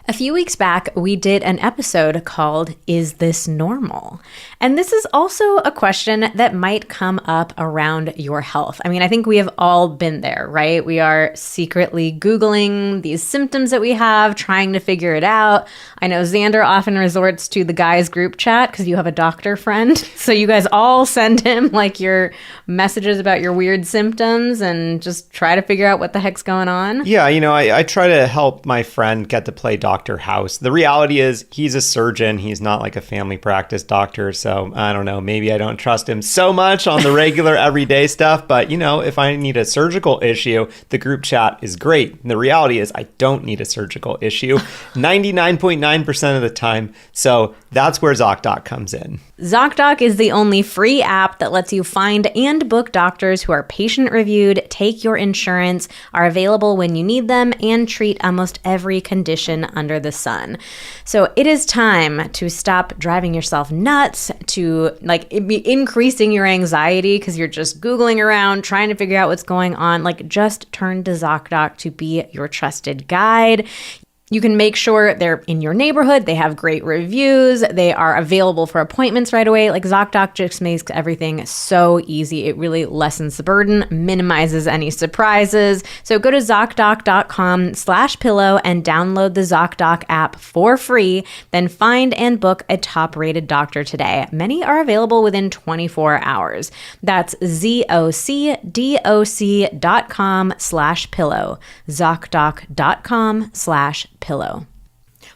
A few weeks back, we did an episode called Is This Normal? And this is also a question that might come up around your health. I mean, I think we have all been there, right? We are secretly Googling these symptoms that we have, trying to figure it out. I know Xander often resorts to the guys group chat because you have a doctor friend. So you guys all send him like your messages about your weird symptoms and just try to figure out what the heck's going on. Yeah, I try to help my friend get to play Dr. House. The reality is he's a surgeon. He's not like a family practice doctor. So I don't know, maybe I don't trust him so much on the regular everyday stuff. But, if I need a surgical issue, the group chat is great. And the reality is I don't need a surgical issue 99.9% of the time. So that's where ZocDoc comes in. ZocDoc is the only free app that lets you find and book doctors who are patient reviewed, take your insurance, are available when you need them, and treat almost every condition under the sun. So it is time to stop driving yourself nuts, to increasing your anxiety because you're just Googling around, trying to figure out what's going on. Just turn to ZocDoc to be your trusted guide. You can make sure they're in your neighborhood. They have great reviews. They are available for appointments right away. ZocDoc just makes everything so easy. It really lessens the burden, minimizes any surprises. So go to ZocDoc.com/pillow and download the ZocDoc app for free. Then find and book a top-rated doctor today. Many are available within 24 hours. That's ZocDoc.com/pillow. ZocDoc.com/pillow.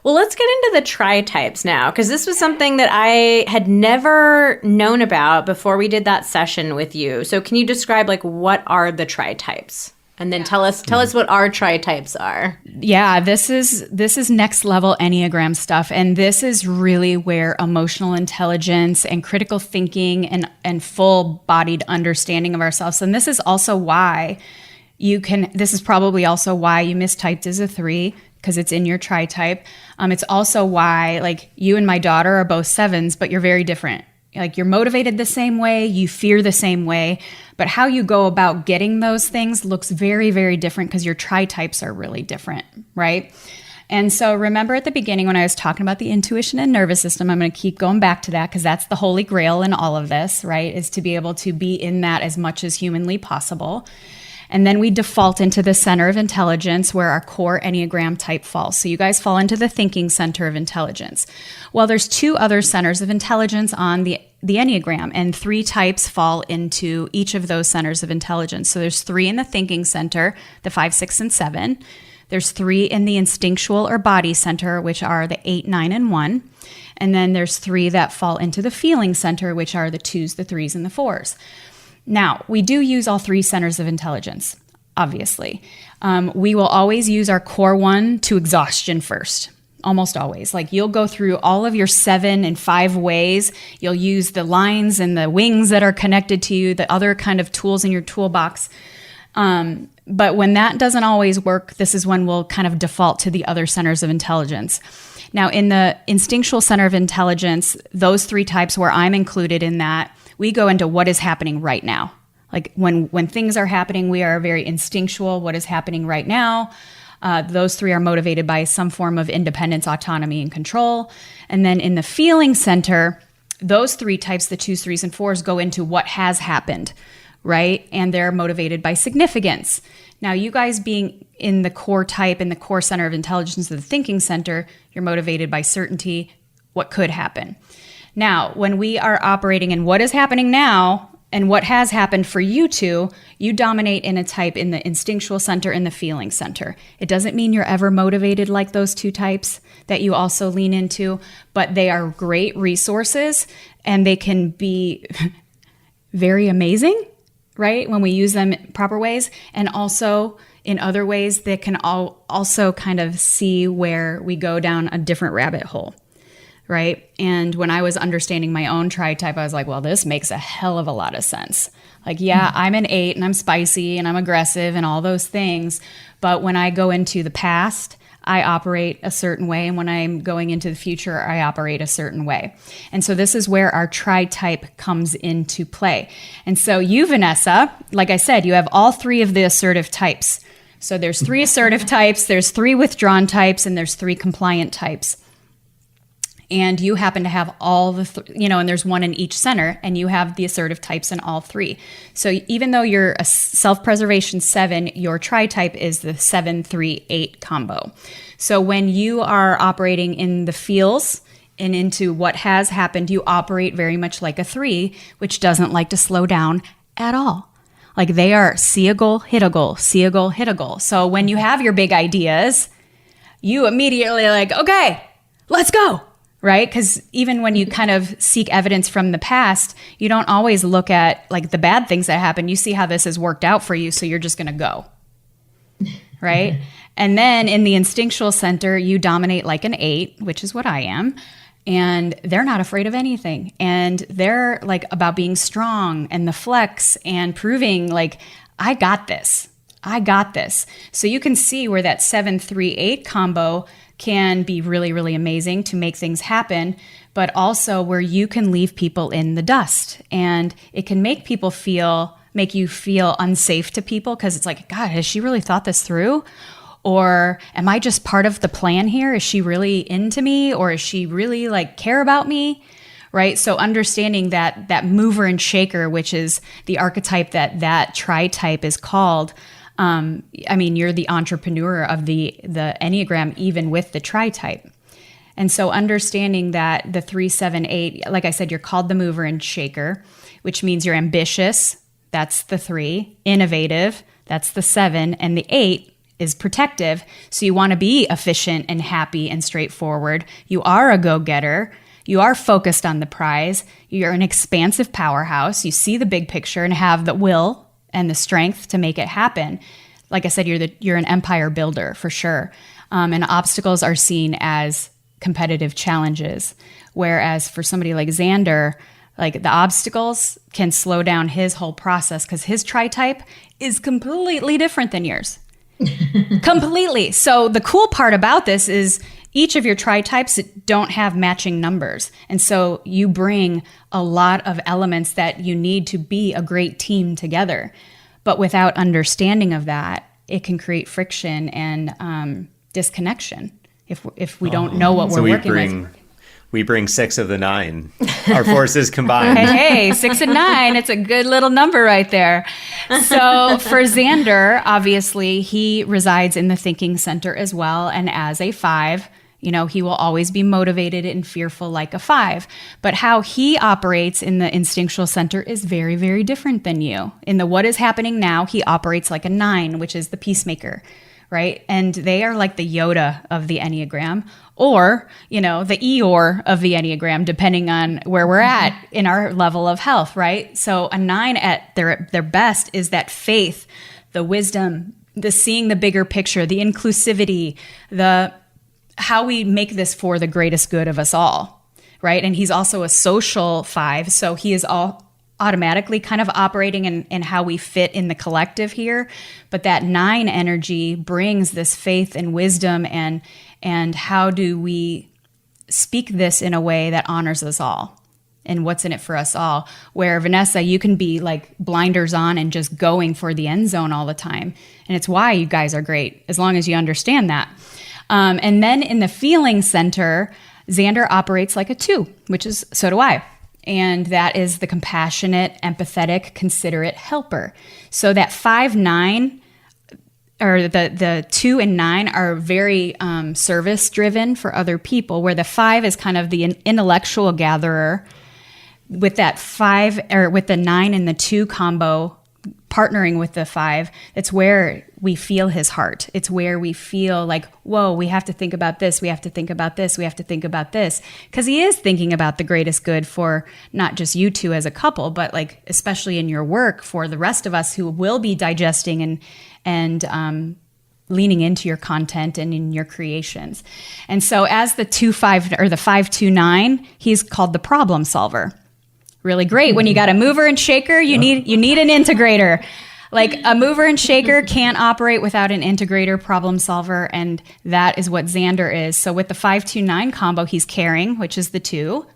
Well, let's get into the Tritypes now, because this was something that I had never known about before we did that session with you. So can you describe what are the Tritypes And then tell us what our Tritypes are. Yeah, this is next level Enneagram stuff. And this is really where emotional intelligence and critical thinking and full bodied understanding of ourselves. And this is also why this is probably also why you mistyped as a 3, because it's in your Tritype. It's also why, like, you and my daughter are both 7s, but you're very different. Like, you're motivated the same way, you fear the same way, but how you go about getting those things looks very, very different because your Tritypes are really different, right? And so remember at the beginning when I was talking about the intuition and nervous system, I'm going to keep going back to that because that's the holy grail in all of this, right? Is to be able to be in that as much as humanly possible. And then we default into the center of intelligence where our core Enneagram type falls. So you guys fall into the thinking center of intelligence. Well, there's 2 other centers of intelligence on the Enneagram, and 3 types fall into each of those centers of intelligence. So there's 3 in the thinking center, the 5, 6, and 7. There's 3 in the instinctual or body center, which are the 8, 9, and 1. And then there's 3 that fall into the feeling center, which are the 2s, the 3s, and the 4s. Now, we do use all 3 centers of intelligence, obviously. We will always use our core one to exhaustion first, almost always. Like, you'll go through all of your 7 and 5 ways. You'll use the lines and the wings that are connected to you, the other kind of tools in your toolbox. But when that doesn't always work, this is when we'll kind of default to the other centers of intelligence. Now, in the instinctual center of intelligence, those 3 types where I'm included in that, we go into what is happening right now. Like when things are happening, we are very instinctual. What is happening right now? Those 3 are motivated by some form of independence, autonomy, and control. And then in the feeling center, those 3 types, the 2s, 3s, and 4s, go into what has happened, right? And they're motivated by significance. Now, you guys being in the core type, in the core center of intelligence of the thinking center, you're motivated by certainty, what could happen. Now, when we are operating in what is happening now and what has happened for you two, you dominate in a type in the instinctual center and the feeling center. It doesn't mean you're ever motivated like those 2 types that you also lean into, but they are great resources and they can be very amazing, right? When we use them in proper ways, and also in other ways that can also kind of see where we go down a different rabbit hole. Right. And when I was understanding my own Tritype, I was like, well, this makes a hell of a lot of sense. Like, yeah, I'm an 8 and I'm spicy and I'm aggressive and all those things. But when I go into the past, I operate a certain way. And when I'm going into the future, I operate a certain way. And so this is where our Tritype comes into play. And so you, Vanessa, like I said, you have all 3 of the assertive types. So there's 3 assertive types, there's 3 withdrawn types, and there's 3 compliant types. And you happen to have all the, and there's 1 in each center, and you have the assertive types in all 3. So even though you're a self-preservation 7, your Tritype is the 7, 3, 8 combo. So when you are operating in the feels and into what has happened, you operate very much like a 3, which doesn't like to slow down at all. Like, they are see a goal, hit a goal, see a goal, hit a goal. So when you have your big ideas, you immediately like, okay, let's go. Right? Because even when you kind of seek evidence from the past, you don't always look at like the bad things that happen. You see how this has worked out for you, so you're just going to go. Right? And then in the instinctual center, you dominate like an 8, which is what I am. And they're not afraid of anything. And they're like about being strong and the flex and proving like, I got this. I got this. So you can see where that 7, 3, 8 combo can be really, really amazing to make things happen, but also where you can leave people in the dust. And it can make you feel unsafe to people because it's like, God, has she really thought this through? Or am I just part of the plan here? Is she really into me? Or is she really like care about me? Right? So understanding that mover and shaker, which is the archetype that Tritype is called, you're the entrepreneur of the Enneagram, even with the Tritype. And so understanding that the 3, 7, 8, like I said, you're called the mover and shaker, which means you're ambitious. That's the 3. Innovative. That's the 7. And the 8 is protective. So you want to be efficient and happy and straightforward. You are a go-getter. You are focused on the prize. You're an expansive powerhouse. You see the big picture and have the will and the strength to make it happen. like I said, you're an empire builder for sure. And obstacles are seen as competitive challenges. Whereas for somebody like Xander, like the obstacles can slow down his whole process because his Tritype is completely different than yours. Completely. So the cool part about this is each of your Tritypes don't have matching numbers. And so you bring a lot of elements that you need to be a great team together. But without understanding of that, it can create friction and disconnection if we don't know what we're working with. We bring 6 of the 9, our forces combined. Hey, 6 and 9, it's a good little number right there. So for Xander, obviously, he resides in the thinking center as well. And as a 5, he will always be motivated and fearful like a 5. But how he operates in the instinctual center is very, very different than you. In the what is happening now, he operates like a 9, which is the peacemaker, right? And they are like the Yoda of the Enneagram, or, the Eeyore of the Enneagram, depending on where we're at in our level of health, right? So a 9 at their best is that faith, the wisdom, the seeing the bigger picture, the inclusivity, the how we make this for the greatest good of us all, right? And he's also a social 5, so he is automatically kind of operating in how we fit in the collective here. But that 9 energy brings this faith and wisdom and how do we speak this in a way that honors us all and what's in it for us all. Where Vanessa, you can be like blinders on and just going for the end zone all the time. And it's why you guys are great, as long as you understand that. And then in the feeling center, Xander operates like a 2, which is, so do I. And that is the compassionate, empathetic, considerate helper. So that 5-9, or the 2 and 9 are very service driven for other people, where the 5 is kind of the intellectual gatherer. With that 5, or with the 9 and the 2 combo, partnering with the 5, it's where we feel his heart. It's where we feel like, whoa, we have to think about this. We have to think about this. We have to think about this. Because he is thinking about the greatest good for not just you two as a couple, but like especially in your work for the rest of us who will be digesting and leaning into your content and in your creations. And so as the 2-5 or the 5-2-9, he's called the problem solver. Really great. When you got a mover and shaker, you need an integrator. Like a mover and shaker can't operate without an integrator, problem solver, and that is what Xander is. So with the 5-2-9 combo, he's caring, which is the 2,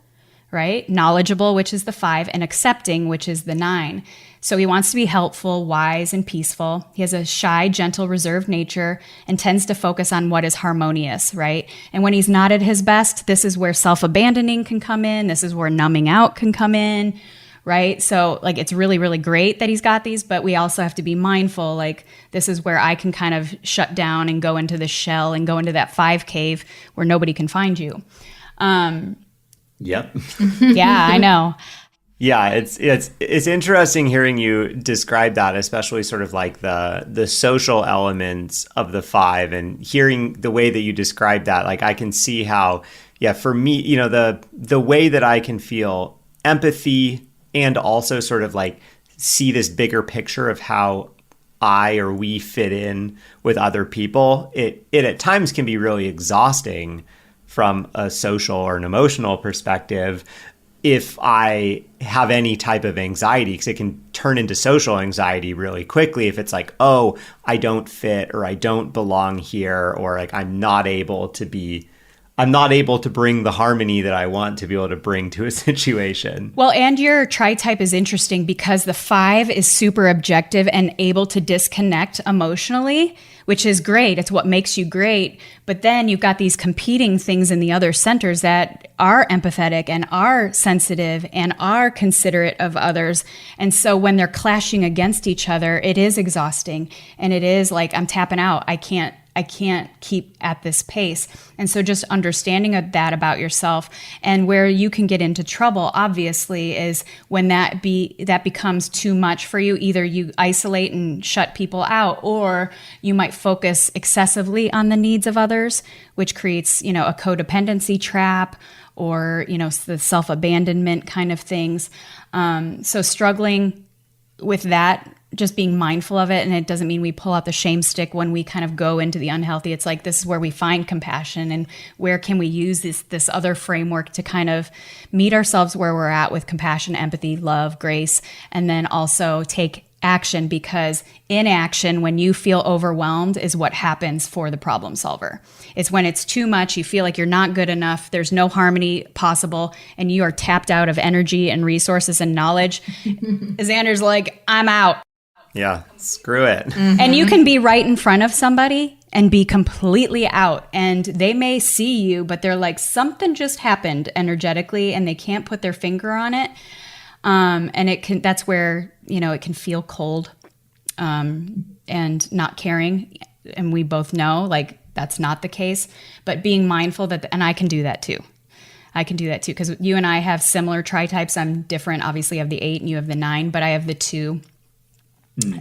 right? Knowledgeable, which is the 5, and accepting, which is the 9. So he wants to be helpful, wise, and peaceful. He has a shy, gentle, reserved nature and tends to focus on what is harmonious, right? And when he's not at his best, this is where self-abandoning can come in. This is where numbing out can come in, right? So like it's really, really great that he's got these, but we also have to be mindful. Like this is where I can kind of shut down and go into the shell and go into that 5 cave where nobody can find you. Yep. Yeah, I know. Yeah, it's interesting hearing you describe that, especially sort of like the social elements of the 5, and hearing the way that you describe that. Like I can see how, yeah, for me, the way that I can feel empathy and also sort of like see this bigger picture of how I or we fit in with other people, it at times can be really exhausting from a social or an emotional perspective if I have any type of anxiety, because it can turn into social anxiety really quickly if it's like, oh, I don't fit or I don't belong here, or like I'm not able to bring the harmony that I want to be able to bring to a situation. Well, and your Tritype is interesting because the 5 is super objective and able to disconnect emotionally, which is great. It's what makes you great. But then you've got these competing things in the other centers that are empathetic and are sensitive and are considerate of others. And so when they're clashing against each other, it is exhausting. And it is like, I'm tapping out. I can't keep at this pace. And so just understanding that about yourself, and where you can get into trouble, obviously, is when that becomes too much for you. Either you isolate and shut people out, or you might focus excessively on the needs of others, which creates, a codependency trap, or, the self-abandonment kind of things. So struggling with that just being mindful of it. And it doesn't mean we pull out the shame stick when we kind of go into the unhealthy. It's like, this is where we find compassion, and where can we use this other framework to kind of meet ourselves where we're at with compassion, empathy, love, grace, and then also take action, because inaction, when you feel overwhelmed, is what happens for the problem solver. It's when it's too much, you feel like you're not good enough, there's no harmony possible, and you are tapped out of energy and resources and knowledge. Xander's like, I'm out. Yeah, screw it. Mm-hmm. And you can be right in front of somebody and be completely out, and they may see you, but they're like, something just happened energetically, and they can't put their finger on it. And that's where, it can feel cold, and not caring. And we both know, like, that's not the case, but being mindful and I can do that too. Because you and I have similar Tritypes. I'm different. Obviously I have the 8 and you have the 9, but I have the 2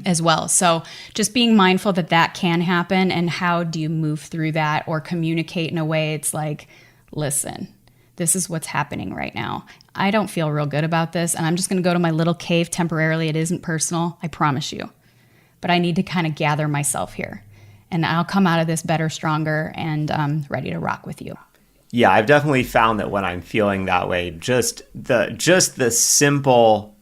as well. So just being mindful that can happen, and how do you move through that, or communicate in a way it's like, listen, this is what's happening right now. I don't feel real good about this, and I'm just going to go to my little cave temporarily. It isn't personal, I promise you. But I need to kind of gather myself here, and I'll come out of this better, stronger, and ready to rock with you. Yeah, I've definitely found that when I'm feeling that way, just the simple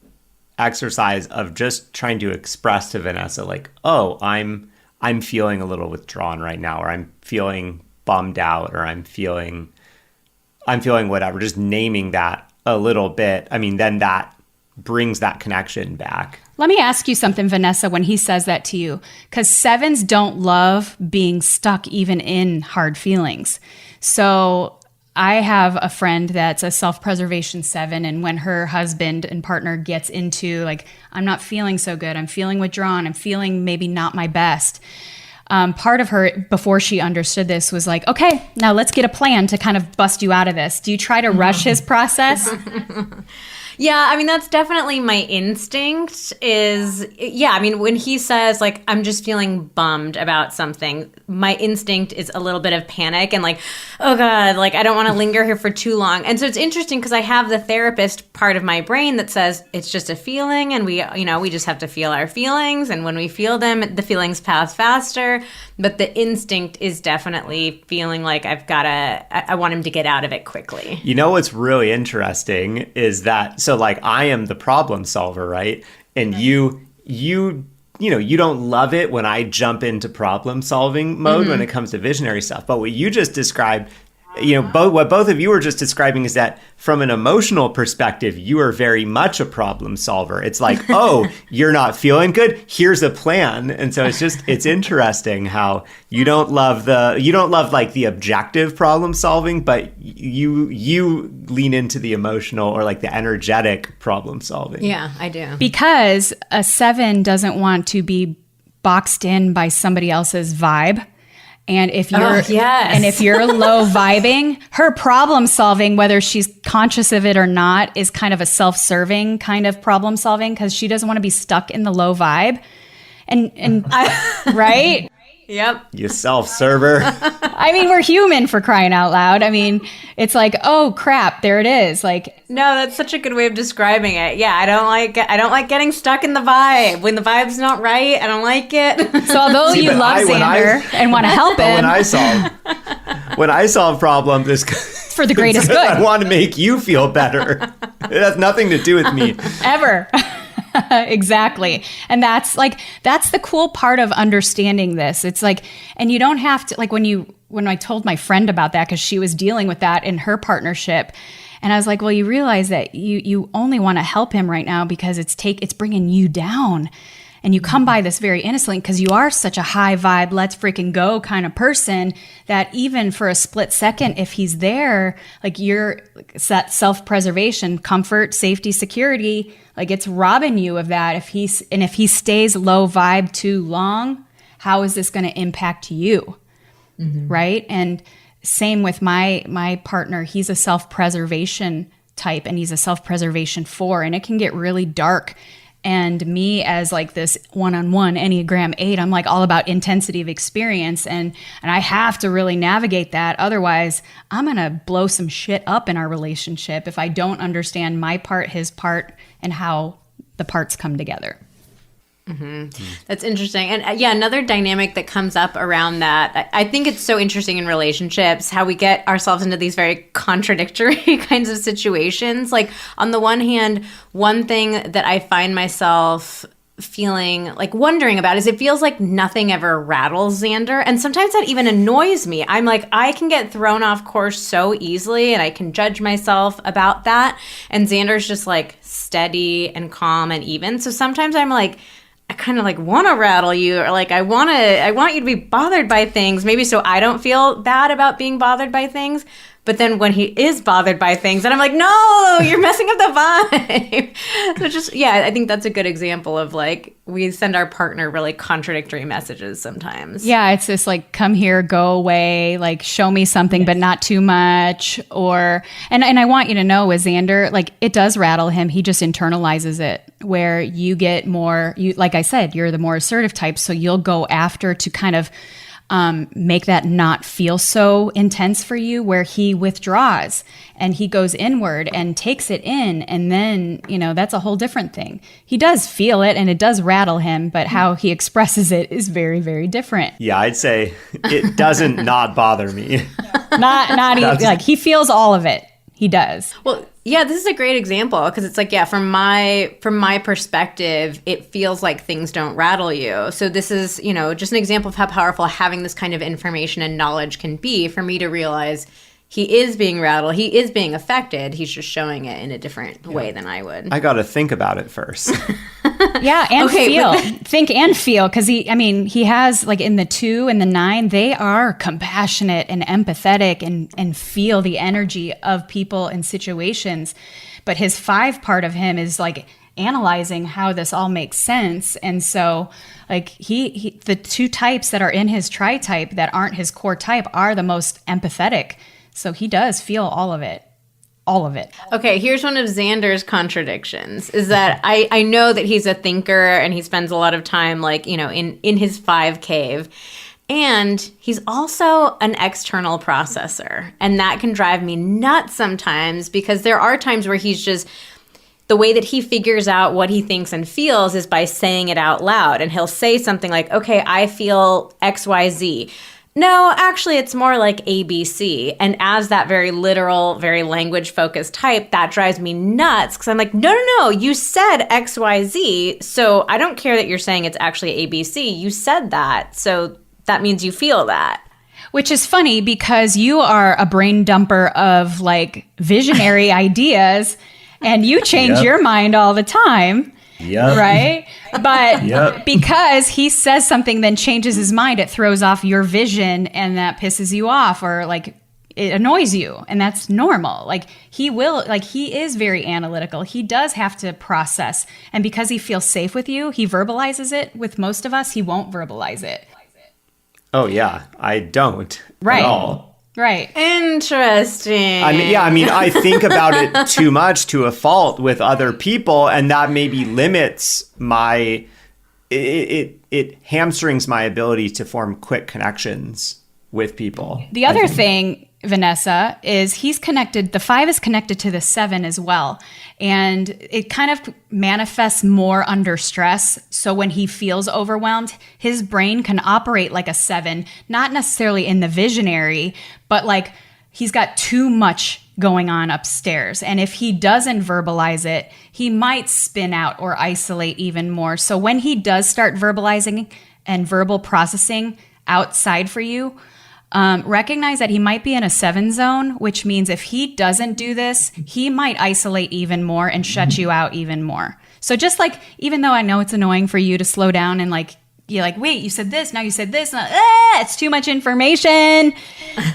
exercise of just trying to express to Vanessa, like, oh, I'm feeling a little withdrawn right now, or I'm feeling bummed out, or I'm feeling whatever, just naming that a little bit. I mean, then that brings that connection back. Let me ask you something, Vanessa, when he says that to you, because 7s don't love being stuck even in hard feelings. So I have a friend that's a self-preservation 7, and when her husband and partner gets into, like, I'm not feeling so good, I'm feeling withdrawn, I'm feeling maybe not my best. Part of her, before she understood this, was like, okay, now let's get a plan to kind of bust you out of this. Do you try to rush his process? Yeah, I mean, that's definitely my instinct is, yeah, I mean, when he says, like, I'm just feeling bummed about something, my instinct is a little bit of panic and like, oh God, like, I don't want to linger here for too long. And so it's interesting because I have the therapist part of my brain that says it's just a feeling, and we just have to feel our feelings. And when we feel them, the feelings pass faster. But the instinct is definitely feeling like I want him to get out of it quickly. You know what's really interesting is that, so like, I am the problem solver, right? And you don't love it when I jump into problem solving mode when it comes to visionary stuff. But what you just described, what both of you were just describing is that from an emotional perspective, you are very much a problem solver. It's like, oh, you're not feeling good, here's a plan. And so it's interesting how you don't love like the objective problem solving, but you lean into the emotional or like the energetic problem solving. Yeah, I do. Because a 7 doesn't want to be boxed in by somebody else's vibe. And if you're low vibing, her problem solving, whether she's conscious of it or not, is kind of a self-serving kind of problem solving, because she doesn't want to be stuck in the low vibe. And right? Yep. You self-server. I mean, we're human, for crying out loud. I mean, it's like, oh crap, there it is. Like, no, that's such a good way of describing it. Yeah, I don't like getting stuck in the vibe. When the vibe's not right, I don't like it. So although you love Xander and want to help him, when I solve problems, it's for the greatest good. I want to make you feel better. It has nothing to do with me. Ever. Exactly. And that's the cool part of understanding this. It's like, and you don't have to, like, when I told my friend about that, because she was dealing with that in her partnership, and I was like, well, you realize that you only want to help him right now because it's bringing you down. And you come by this very innocently because you are such a high vibe, let's freaking go kind of person, that even for a split second, if he's there, like, you're that self-preservation, comfort, safety, security, like, it's robbing you of that. If he stays low vibe too long, how is this going to impact you? Mm-hmm. Right? And same with my partner. He's a self-preservation type, and he's a self-preservation 4, and it can get really dark. And me, as like this one-on-one Enneagram 8, I'm like all about intensity of experience, and I have to really navigate that. Otherwise, I'm going to blow some shit up in our relationship if I don't understand my part, his part, and how the parts come together. That's interesting. And yeah, another dynamic that comes up around that, I think it's so interesting in relationships, how we get ourselves into these very contradictory kinds of situations. Like on the one hand, one thing that I find myself feeling like wondering about is it feels like nothing ever rattles Xander. And sometimes that even annoys me. I'm like, I can get thrown off course so easily and I can judge myself about that. And Xander's just like steady and calm and even. So sometimes I'm like, I kind of like want to rattle you, or like I want you to be bothered by things, maybe so I don't feel bad about being bothered by things. But then when he is bothered by things, then I'm like, no, you're messing up the vibe. So just, yeah, I think that's a good example of like, we send our partner really contradictory messages sometimes. Yeah, it's this like, come here, go away, like show me something, but not too much. Or, and I want you to know with Xander, like it does rattle him. He just internalizes it, where you get more, like I said, you're the more assertive type. So you'll go after to kind of make that not feel so intense for you, where he withdraws and he goes inward and takes it in. And then, that's a whole different thing. He does feel it and it does rattle him, but how he expresses it is very, very different. Yeah, I'd say it doesn't not bother me. Not even, like he feels all of it. He does. Well, yeah, this is a great example because it's like, yeah, from my perspective, it feels like things don't rattle you. So this is, just an example of how powerful having this kind of information and knowledge can be for me to realize he is being rattled, he is being affected. He's just showing it in a different way than I would. I got to think about it first. Yeah, and feel. Think and feel, because he has, like in the 2 and the 9, they are compassionate and empathetic and feel the energy of people and situations. But his 5 part of him is like analyzing how this all makes sense. And so like he the 2 types that are in his Tritype that aren't his core type are the most empathetic. So he does feel all of it. All of it. Okay, here's one of Xander's contradictions, is that I know that he's a thinker and he spends a lot of time like, in his 5 cave. And he's also an external processor. And that can drive me nuts sometimes, because there are times where he's just, the way that he figures out what he thinks and feels is by saying it out loud. And he'll say something like, okay, I feel XYZ. No, actually, it's more like ABC. And as that very literal, very language-focused type, that drives me nuts because I'm like, no, you said XYZ, so I don't care that you're saying it's actually ABC. You said that, so that means you feel that. Which is funny because you are a brain dumper of like visionary ideas and you change your mind all the time. Yep. Right? But because he says something, then changes his mind, it throws off your vision and that pisses you off, or like it annoys you. And that's normal. Like he is very analytical. He does have to process. And because he feels safe with you, he verbalizes it. With most of us, he won't verbalize it. Oh, yeah. I don't at all. Right. Interesting. I think about it too much to a fault with other people, and that maybe limits it hamstrings my ability to form quick connections with people. The other thing, Vanessa, is the 5 is connected to the 7 as well. And it kind of manifests more under stress. So when he feels overwhelmed, his brain can operate like a 7, not necessarily in the visionary, but like he's got too much going on upstairs. And if he doesn't verbalize it, he might spin out or isolate even more. So when he does start verbalizing and verbal processing outside for you, recognize that he might be in a 7 zone, which means if he doesn't do this, he might isolate even more and shut you out even more. So just like, even though I know it's annoying for you to slow down and like, you're like, wait, you said this, now you said this, it's too much information,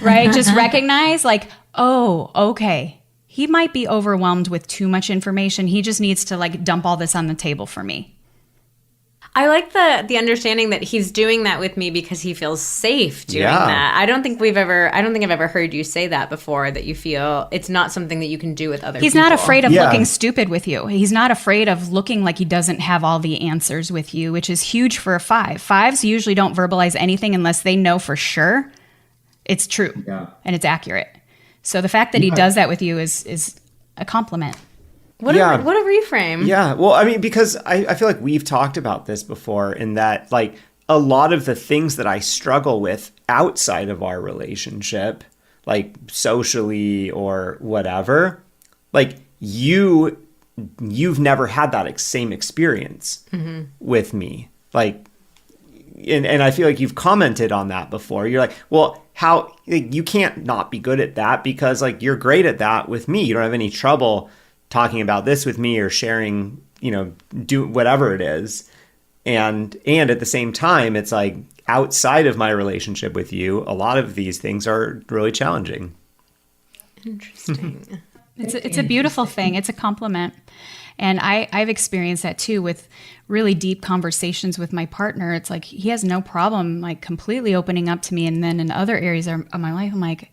right? Just recognize like, oh, okay, he might be overwhelmed with too much information. He just needs to like dump all this on the table for me. I like the understanding that he's doing that with me because he feels safe doing that. I don't think I've ever heard you say that before, that you feel it's not something that you can do with other people. He's not afraid of looking stupid with you. He's not afraid of looking like he doesn't have all the answers with you, which is huge for a 5. 5s usually don't verbalize anything unless they know for sure it's true and it's accurate. So the fact that he does that with you is a compliment. What a reframe. Yeah. Well, I mean, because I feel like we've talked about this before in that, like, a lot of the things that I struggle with outside of our relationship, like socially or whatever, like you've never had that same experience with me. Like, and I feel like you've commented on that before. You're like, well, how, like, you can't not be good at that because, like, you're great at that with me. You don't have any trouble talking about this with me or sharing, do whatever it is. And at the same time, it's like outside of my relationship with you, a lot of these things are really challenging. Interesting. It's a beautiful thing. It's a compliment. And I've experienced that too with really deep conversations with my partner. It's like he has no problem like completely opening up to me. And then in other areas of my life, I'm like,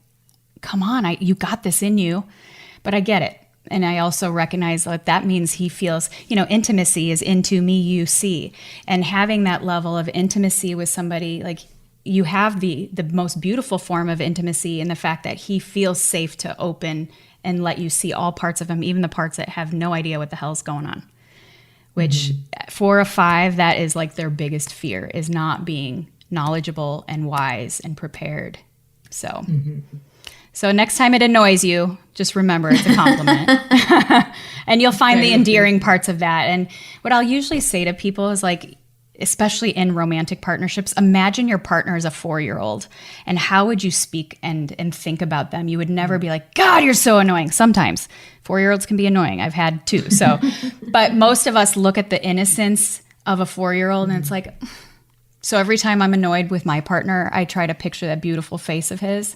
come on, you got this in you. But I get it. And I also recognize that means he feels, intimacy is into me, you see. And having that level of intimacy with somebody, like you have the most beautiful form of intimacy in the fact that he feels safe to open and let you see all parts of him, even the parts that have no idea what the hell's going on. Which for a 5, that is like their biggest fear, is not being knowledgeable and wise and prepared. So, so next time it annoys you, just remember it's a compliment. And you'll find the endearing parts of that. And what I'll usually say to people is like, especially in romantic partnerships, imagine your partner is a 4-year-old and how would you speak and think about them? You would never be like, God, you're so annoying. Sometimes 4-year-olds can be annoying. I've had 2. So, but most of us look at the innocence of a 4-year-old and it's like, so every time I'm annoyed with my partner, I try to picture that beautiful face of his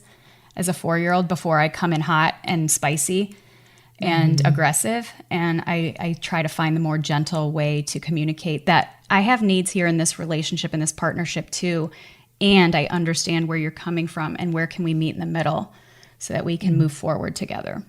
as a 4-year-old before I come in hot and spicy and aggressive. And I try to find the more gentle way to communicate that I have needs here in this relationship, in this partnership too. And I understand where you're coming from and where can we meet in the middle so that we can move forward together.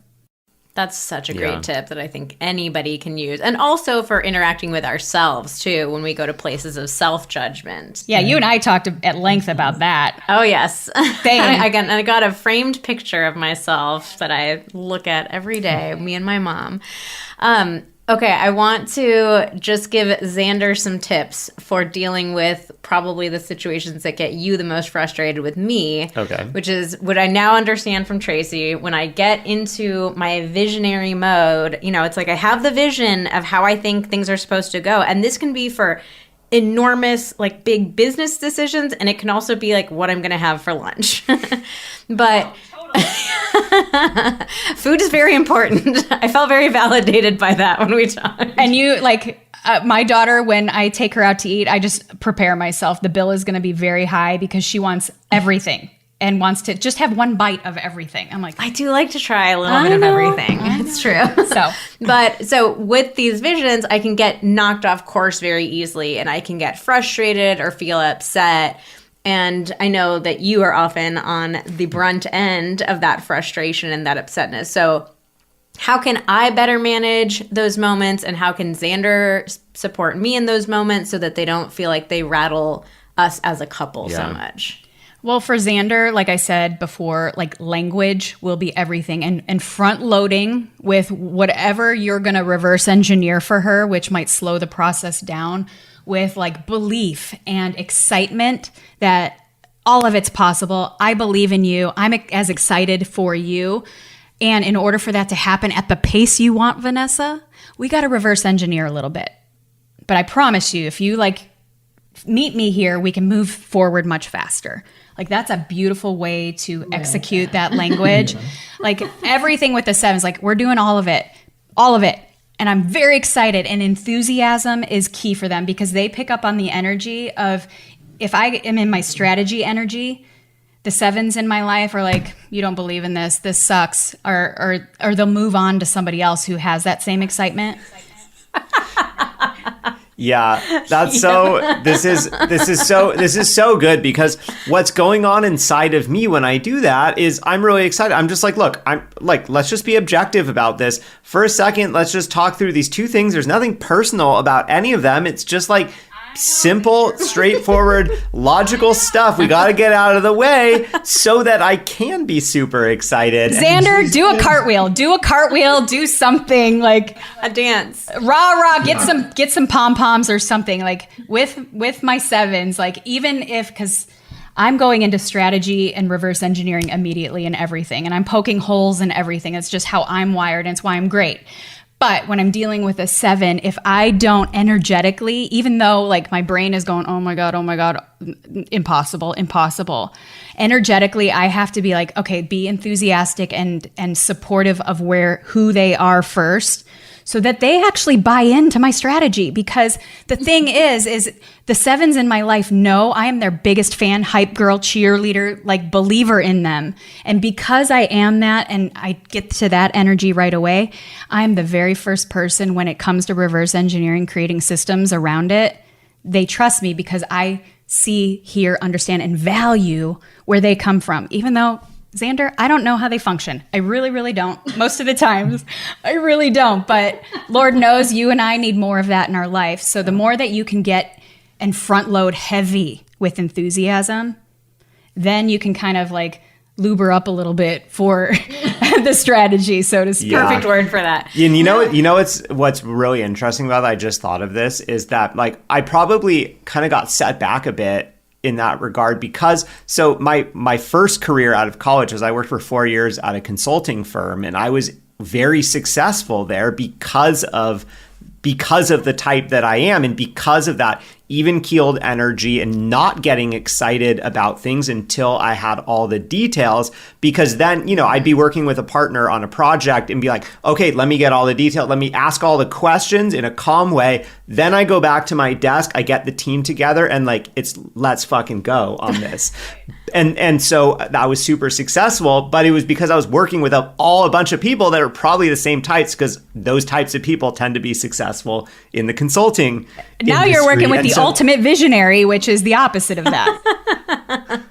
That's such a great tip that I think anybody can use. And also for interacting with ourselves, too, when we go to places of self-judgment. Yeah, you and I talked at length about that. Oh, yes. I got a framed picture of myself that I look at every day, me and my mom. Okay, I want to just give Xander some tips for dealing with probably the situations that get you the most frustrated with me. Okay. Which is what I now understand from Tracy. When I get into my visionary mode, it's like I have the vision of how I think things are supposed to go. And this can be for enormous, like big business decisions. And it can also be like what I'm going to have for lunch. But... food is very important. I felt very validated by that when we talked. And you, like, my daughter, when I take her out to eat, I just prepare myself. The bill is going to be very high because she wants everything and wants to just have one bite of everything. I'm like, I do like to try a little bit of everything. It's true. So with these visions, I can get knocked off course very easily and I can get frustrated or feel upset. And I know that you are often on the brunt end of that frustration and that upsetness. So how can I better manage those moments and how can Xander support me in those moments so that they don't feel like they rattle us as a couple so much? Well, for Xander, like I said before, like language will be everything and front loading with whatever you're going to reverse engineer for her, which might slow the process down, with like belief and excitement that all of it's possible. I believe in you. I'm as excited for you. And in order for that to happen at the pace you want, Vanessa, we got to reverse engineer a little bit. But I promise you, if you like meet me here, we can move forward much faster. Like that's a beautiful way to execute that language. Like everything with the 7s, like we're doing all of it. And I'm very excited, and enthusiasm is key for them because they pick up on the energy of, if I am in my strategy energy, the 7s in my life are like, you don't believe in this sucks, or they'll move on to somebody else who has that same excitement. Yeah, that's so. This is so good because what's going on inside of me when I do that is I'm really excited. I'm just like, look, let's just be objective about this for a second. Let's just talk through these 2 things. There's nothing personal about any of them. It's just like simple, straightforward, logical stuff we got to get out of the way so that I can be super excited. Xander, do a cartwheel. Do a cartwheel. Do something like a dance. Rah. Get some pom-poms or something. Like with my sevens, like even if, because I'm going into strategy and reverse engineering immediately in everything, and I'm poking holes in everything. It's just how I'm wired, and it's why I'm great. But when I'm dealing with a 7, if I don't energetically, even though like my brain is going, oh my God, impossible. Energetically, I have to be like, okay, be enthusiastic and supportive of who they are first, so that they actually buy into my strategy. Because the thing is the 7s in my life know I am their biggest fan, hype girl, cheerleader, like believer in them. And because I am that, and I get to that energy right away, I'm the very first person when it comes to reverse engineering, creating systems around it. They trust me because I see, hear, understand, and value where they come from. Even though, Xander, I don't know how they function. I really, really don't. Most of the times, I really don't. But Lord knows you and I need more of that in our life. So the more that you can get and front load heavy with enthusiasm, then you can kind of like luber up a little bit for the strategy, so to speak. Perfect word for that. And what's really interesting about that, I just thought of this, is that like I probably kind of got set back a bit in that regard, because so my first career out of college was I worked for 4 years at a consulting firm, and I was very successful there because of the type that I am, and because of that even-keeled energy and not getting excited about things until I had all the details. Because then, I'd be working with a partner on a project and be like, okay, let me get all the detail. Let me ask all the questions in a calm way. Then I go back to my desk, I get the team together, and like, let's fucking go on this. And so I was super successful, but it was because I was working with a bunch of people that are probably the same types, because those types of people tend to be successful in the consulting Now industry. You're working with the ultimate visionary, which is the opposite of that.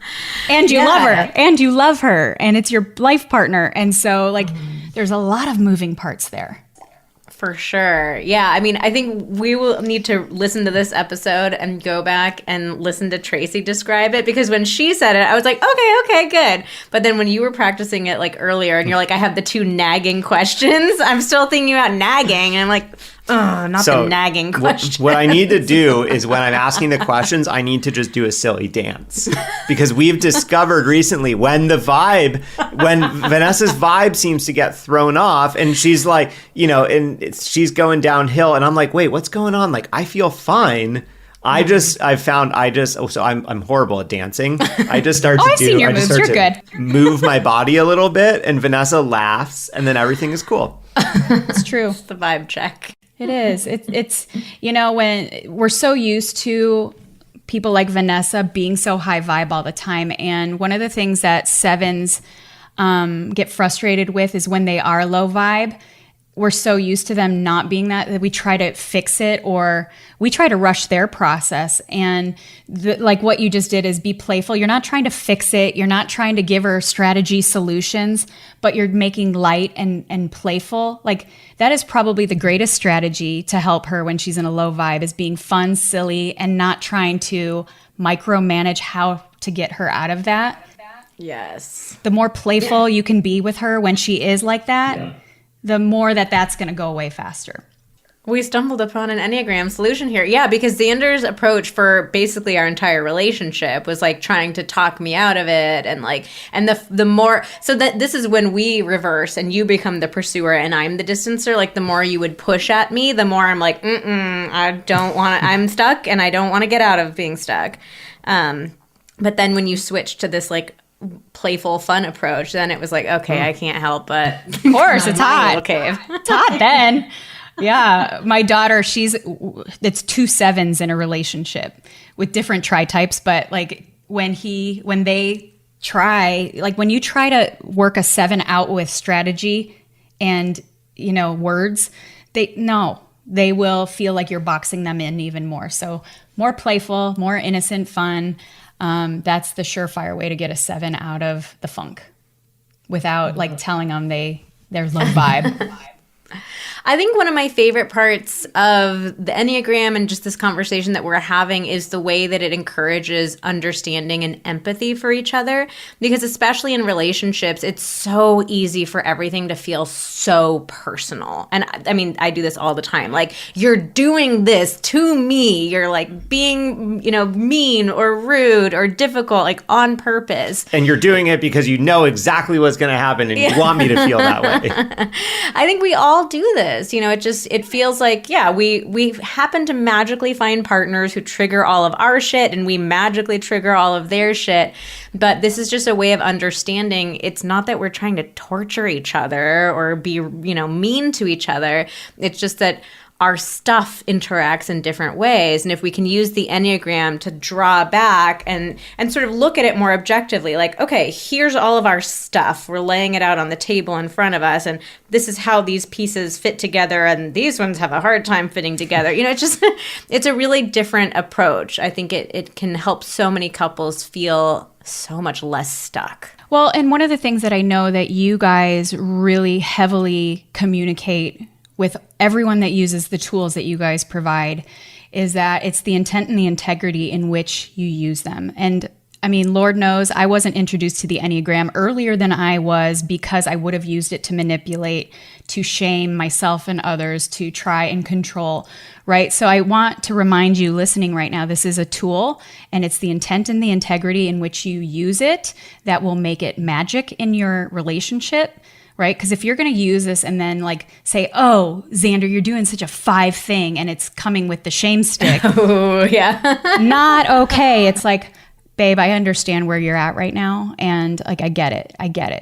And you love her, and it's your life partner. And so like, there's a lot of moving parts there. For sure. Yeah. I mean, I think we will need to listen to this episode and go back and listen to Tracy describe it, because when she said it, I was like, okay, good. But then when you were practicing it like earlier and you're like, I have the 2 nagging questions, I'm still thinking about nagging. And I'm like, not the nagging question. What I need to do is when I'm asking the questions, I need to just do a silly dance, because we've discovered recently when Vanessa's vibe seems to get thrown off, and she's like, she's going downhill, and I'm like, wait, what's going on? Like, I feel fine. I'm horrible at dancing. I just start to move my body a little bit, and Vanessa laughs, and then everything is cool. It's true. It's the vibe check. It is. It's when we're so used to people like Vanessa being so high vibe all the time. And one of the things that 7s get frustrated with is when they are low vibe. We're so used to them not being that we try to fix it, or we try to rush their process. And like what you just did is be playful. You're not trying to fix it. You're not trying to give her strategy solutions, but you're making light and playful. Like that is probably the greatest strategy to help her when she's in a low vibe, is being fun, silly, and not trying to micromanage how to get her out of that. Yes. The more playful you can be with her when she is like that, the more that's going to go away faster. We stumbled upon an Enneagram solution here. Yeah, because Xander's approach for basically our entire relationship was like trying to talk me out of it, and the more, so that this is when we reverse and you become the pursuer and I'm the distancer. Like the more you would push at me, the more I'm like, I don't want to, I'm stuck and I don't want to get out of being stuck. But then when you switch to this like playful, fun approach, then it was like, okay, I can't help but. Of course, it's hot. Okay, it's hot then. Yeah, my daughter, it's 2 7s in a relationship with different tritypes, but like when you try to work a 7 out with strategy and words, they will feel like you're boxing them in even more. So more playful, more innocent, fun. That's the surefire way to get a 7 out of the funk without like telling them they're low vibe. I think one of my favorite parts of the Enneagram and just this conversation that we're having is the way that it encourages understanding and empathy for each other. Because especially in relationships, it's so easy for everything to feel so personal. And I mean, I do this all the time. Like, you're doing this to me. You're like being, mean or rude or difficult, like on purpose. And you're doing it because you know exactly what's going to happen and you want me to feel that way. I think we all do this. It feels like, we happen to magically find partners who trigger all of our shit and we magically trigger all of their shit. But this is just a way of understanding. It's not that we're trying to torture each other or be, mean to each other. It's just that our stuff interacts in different ways. And if we can use the Enneagram to draw back and sort of look at it more objectively, like, okay, here's all of our stuff. We're laying it out on the table in front of us. And this is how these pieces fit together. And these ones have a hard time fitting together. It's a really different approach. I think it can help so many couples feel so much less stuck. Well, and one of the things that I know that you guys really heavily communicate with everyone that uses the tools that you guys provide is that it's the intent and the integrity in which you use them. And I mean, Lord knows I wasn't introduced to the Enneagram earlier than I was because I would have used it to manipulate, to shame myself and others, to try and control, right? So I want to remind you listening right now, this is a tool and it's the intent and the integrity in which you use it that will make it magic in your relationship. Right? Because if you're going to use this and then like say, oh, Xander, you're doing such a 5 thing and it's coming with the shame stick. Oh, yeah. Not okay. It's like, babe, I understand where you're at right now. And like, I get it.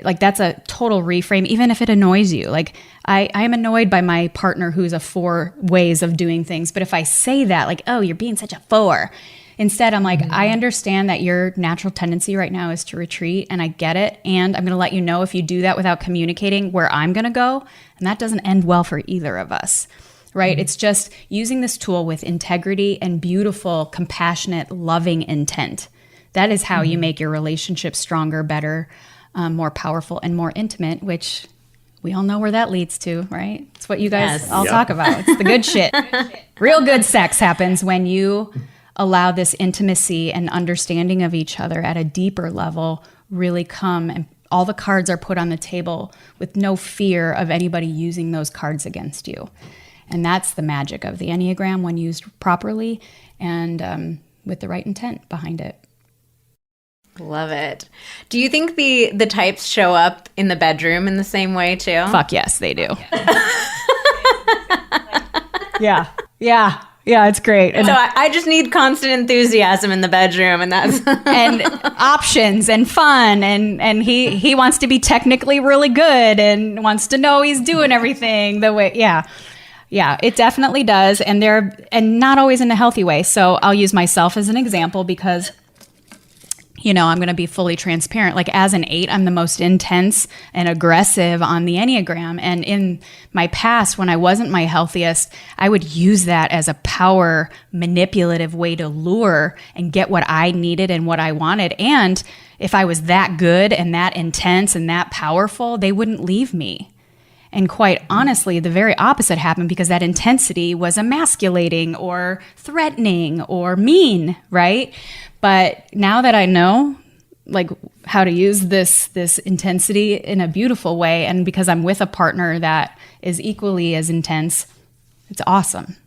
Like that's a total reframe, even if it annoys you. Like I am annoyed by my partner who's a 4 ways of doing things. But if I say that, like, oh, you're being such a 4. Instead, I'm like, I understand that your natural tendency right now is to retreat, and I get it. And I'm going to let you know if you do that without communicating where I'm going to go. And that doesn't end well for either of us, right? It's just using this tool with integrity and beautiful, compassionate, loving intent. That is how you make your relationship stronger, better, more powerful, and more intimate, which we all know where that leads to, right? It's what you guys all talk about. It's the good shit. Real good sex happens when you allow this intimacy and understanding of each other at a deeper level really come, and all the cards are put on the table with no fear of anybody using those cards against you. And that's the magic of the Enneagram when used properly and with the right intent behind it. Love it. Do you think the types show up in the bedroom in the same way too? Fuck yes, they do. Yeah, it's great. And so I just need constant enthusiasm in the bedroom, and that's and options and fun, and he wants to be technically really good and wants to know he's doing everything the way. Yeah, it definitely does, and not always in a healthy way. So I'll use myself as an example because, I'm going to be fully transparent. Like as an 8, I'm the most intense and aggressive on the Enneagram. And in my past, when I wasn't my healthiest, I would use that as a power manipulative way to lure and get what I needed and what I wanted. And if I was that good and that intense and that powerful, they wouldn't leave me. And quite honestly, the very opposite happened because that intensity was emasculating or threatening or mean, right? But now that I know like how to use this intensity in a beautiful way, and because I'm with a partner that is equally as intense, it's awesome.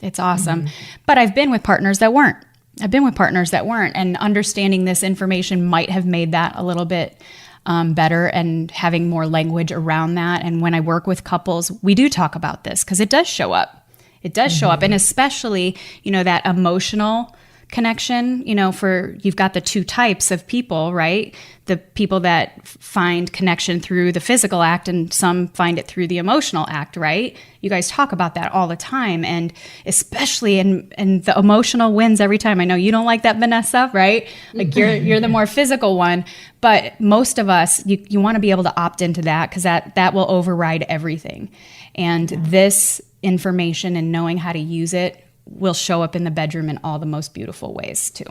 It's awesome. But I've been with partners that weren't. And understanding this information might have made that a little bit better and having more language around that. And when I work with couples, we do talk about this because it does show up. And especially, that emotional connection, for you've got the 2 types of people, right? The people that find connection through the physical act and some find it through the emotional act, right? You guys talk about that all the time. And especially in the emotional wins every time. I know you don't like that, Vanessa, right? Like you're the more physical one, but most of us, you want to be able to opt into that because that will override everything. And this information and knowing how to use it will show up in the bedroom in all the most beautiful ways too.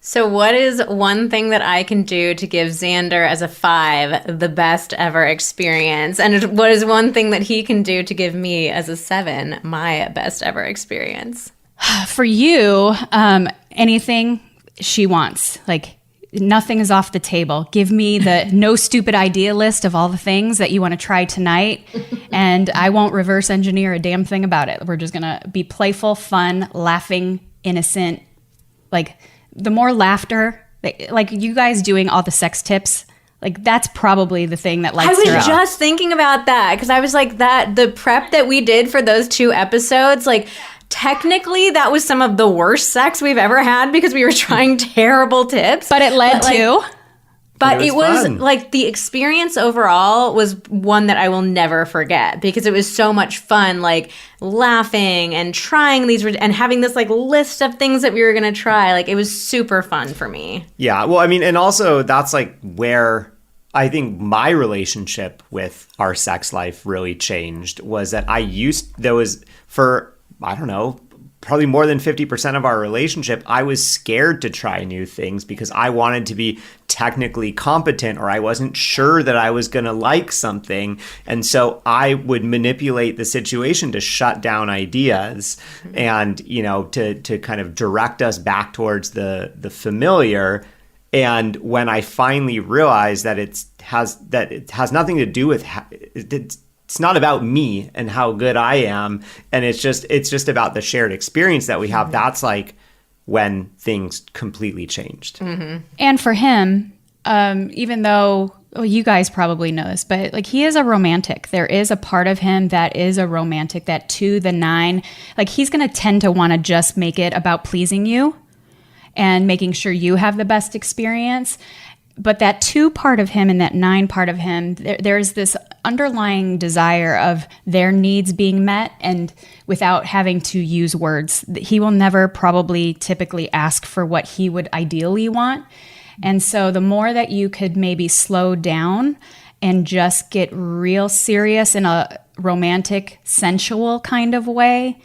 So what is one thing that I can do to give Xander as a 5 the best ever experience? And what is one thing that he can do to give me as a 7 my best ever experience? For you, anything she wants, like nothing is off the table. Give me the no stupid idea list of all the things that you want to try tonight, and I won't reverse engineer a damn thing about it. We're just going to be playful, fun, laughing, innocent. Like the more laughter, like you guys doing all the sex tips, like that's probably the thing that lights her up. I was just thinking about that because I was like the prep that we did for those 2 episodes, like technically that was some of the worst sex we've ever had because we were trying terrible tips. But it led to... But it was fun. like the experience overall was one that I will never forget because it was so much fun, like laughing and trying these and having this like list of things that we were going to try. Like it was super fun for me. Yeah. Well, I mean, and also that's like where I think my relationship with our sex life really changed was that there was for, I don't know, probably more than 50% of our relationship, I was scared to try new things because I wanted to be technically competent or I wasn't sure that I was going to like something. And so I would manipulate the situation to shut down ideas and, to kind of direct us back towards the familiar. And when I finally realized that it has nothing to do with it's not about me and how good I am, and it's just about the shared experience that we have. That's like when things completely changed. Mm-hmm. And for him, even though you guys probably know this, but like he is a romantic. There is a part of him that is a romantic. That 2, the 9, like he's going to tend to want to just make it about pleasing you and making sure you have the best experience. But that 2 part of him and that 9 part of him, there's this underlying desire of their needs being met, and without having to use words. He will never probably typically ask for what he would ideally want. And so the more that you could maybe slow down and just get real serious in a romantic, sensual kind of way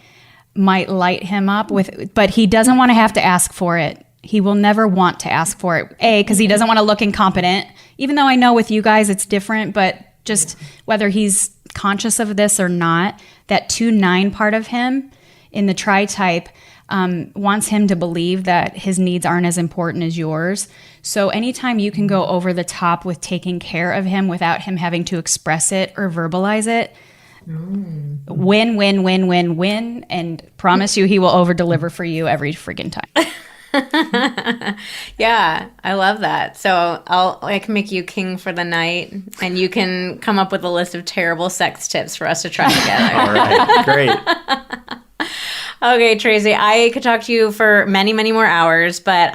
might light him up but he doesn't want to have to ask for it. He will never want to ask for it, because he doesn't want to look incompetent, even though I know with you guys it's different, but just whether he's conscious of this or not, that 2-9 part of him in the Tritype wants him to believe that his needs aren't as important as yours. So anytime you can go over the top with taking care of him without him having to express it or verbalize it, win, win, win, win, win, and promise you he will over-deliver for you every freaking time. Yeah, I love that. So I can make you king for the night, and you can come up with a list of terrible sex tips for us to try together. All right, great. Okay, Tracy, I could talk to you for many, many more hours, but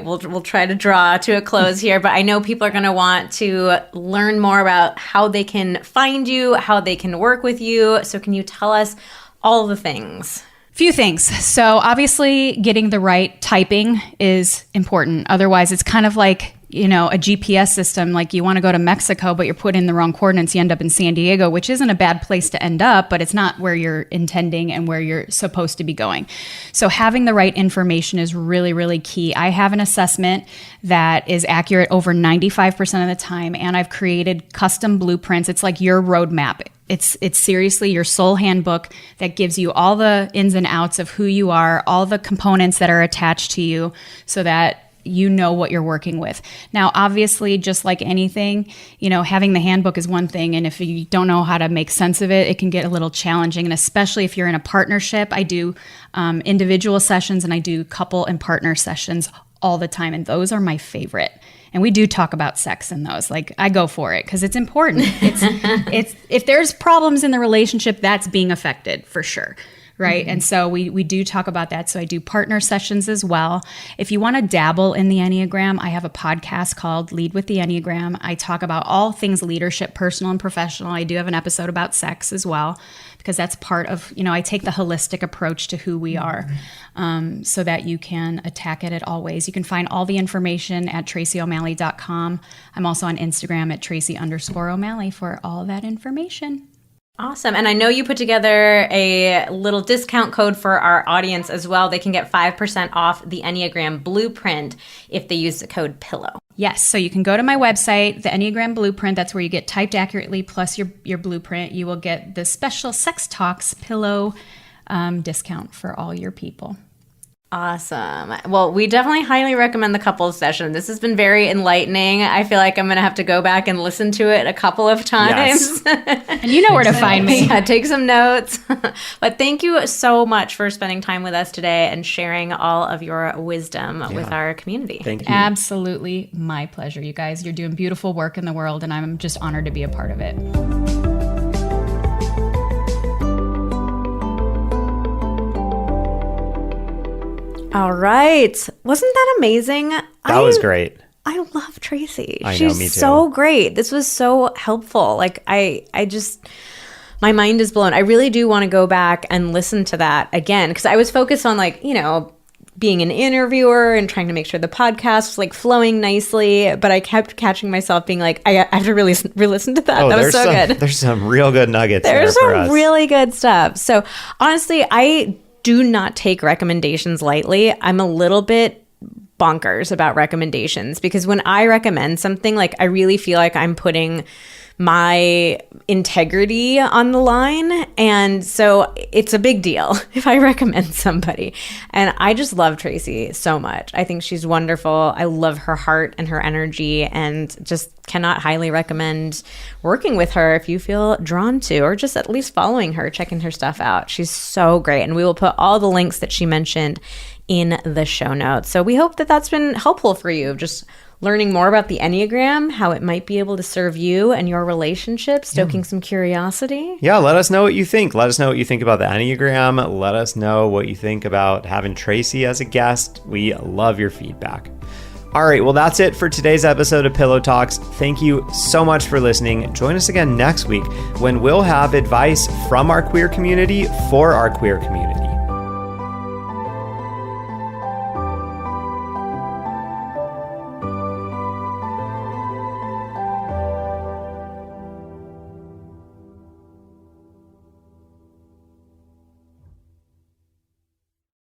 we'll try to draw to a close here. But I know people are going to want to learn more about how they can find you, how they can work with you. So can you tell us all the things? Few things. So obviously getting the right typing is important. Otherwise, it's kind of like, a GPS system. Like you want to go to Mexico, but you're putting in the wrong coordinates. You end up in San Diego, which isn't a bad place to end up, but it's not where you're intending and where you're supposed to be going. So having the right information is really, really key. I have an assessment that is accurate over 95% of the time, and I've created custom blueprints. It's like your roadmap. It's seriously your soul handbook that gives you all the ins and outs of who you are, all the components that are attached to you, so that you know what you're working with. Now, obviously, just like anything, having the handbook is one thing. And if you don't know how to make sense of it, it can get a little challenging. And especially if you're in a partnership, I do individual sessions and I do couple and partner sessions all the time. And those are my favorite. And we do talk about sex in those. Like I go for it because it's important. It's if there's problems in the relationship, that's being affected for sure. Right. Mm-hmm. And so we do talk about that. So I do partner sessions as well. If you want to dabble in the Enneagram, I have a podcast called Lead with the Enneagram. I talk about all things leadership, personal and professional. I do have an episode about sex as well, because that's part of, I take the holistic approach to who we are, so that you can attack it at all ways. You can find all the information at tracyo'malley.com. I'm also on Instagram at Tracy_O'Malley for all that information. Awesome. And I know you put together a little discount code for our audience as well. They can get 5% off the Enneagram Blueprint if they use the code PILLOW. Yes. So you can go to my website, the Enneagram Blueprint. That's where you get typed accurately plus your blueprint. You will get the special Sex Talks pillow discount for all your people. Awesome. Well, we definitely highly recommend the couples session. This has been very enlightening. I feel like I'm going to have to go back and listen to it a couple of times. Yes. And you know where to find me. Yeah, take some notes. But thank you so much for spending time with us today and sharing all of your wisdom with our community. Thank you. Absolutely my pleasure, you guys. You're doing beautiful work in the world, and I'm just honored to be a part of it. All right. Wasn't that amazing? That was great. I love Tracy. I know, She's me too. so great. This was so helpful. Like I just, my mind is blown. I really do want to go back and listen to that again because I was focused on like, you know, being an interviewer and trying to make sure the podcast was like flowing nicely. But I kept catching myself being like, I have to really re-listen to that. That was so good. There's some real good nuggets There's there for us. some really good stuff. So honestly, I do not take recommendations lightly. I'm a little bit bonkers about recommendations because when I recommend something, like I really feel like I'm putting my integrity on the line. And so it's a big deal if I recommend somebody. And I just love Tracy so much. I think she's wonderful. I love her heart and her energy and just cannot highly recommend working with her if you feel drawn to, or just at least following her, checking her stuff out. She's so great. And we will put all the links that she mentioned in the show notes. So we hope that that's been helpful for you. Just learning more about the Enneagram, how it might be able to serve you and your relationship, stoking some curiosity. Yeah, let us know what you think. Let us know what you think about the Enneagram. Let us know what you think about having Tracy as a guest. We love your feedback. All right, well, that's it for today's episode of Pillow Talks. Thank you so much for listening. Join us again next week when we'll have advice from our queer community for our queer community.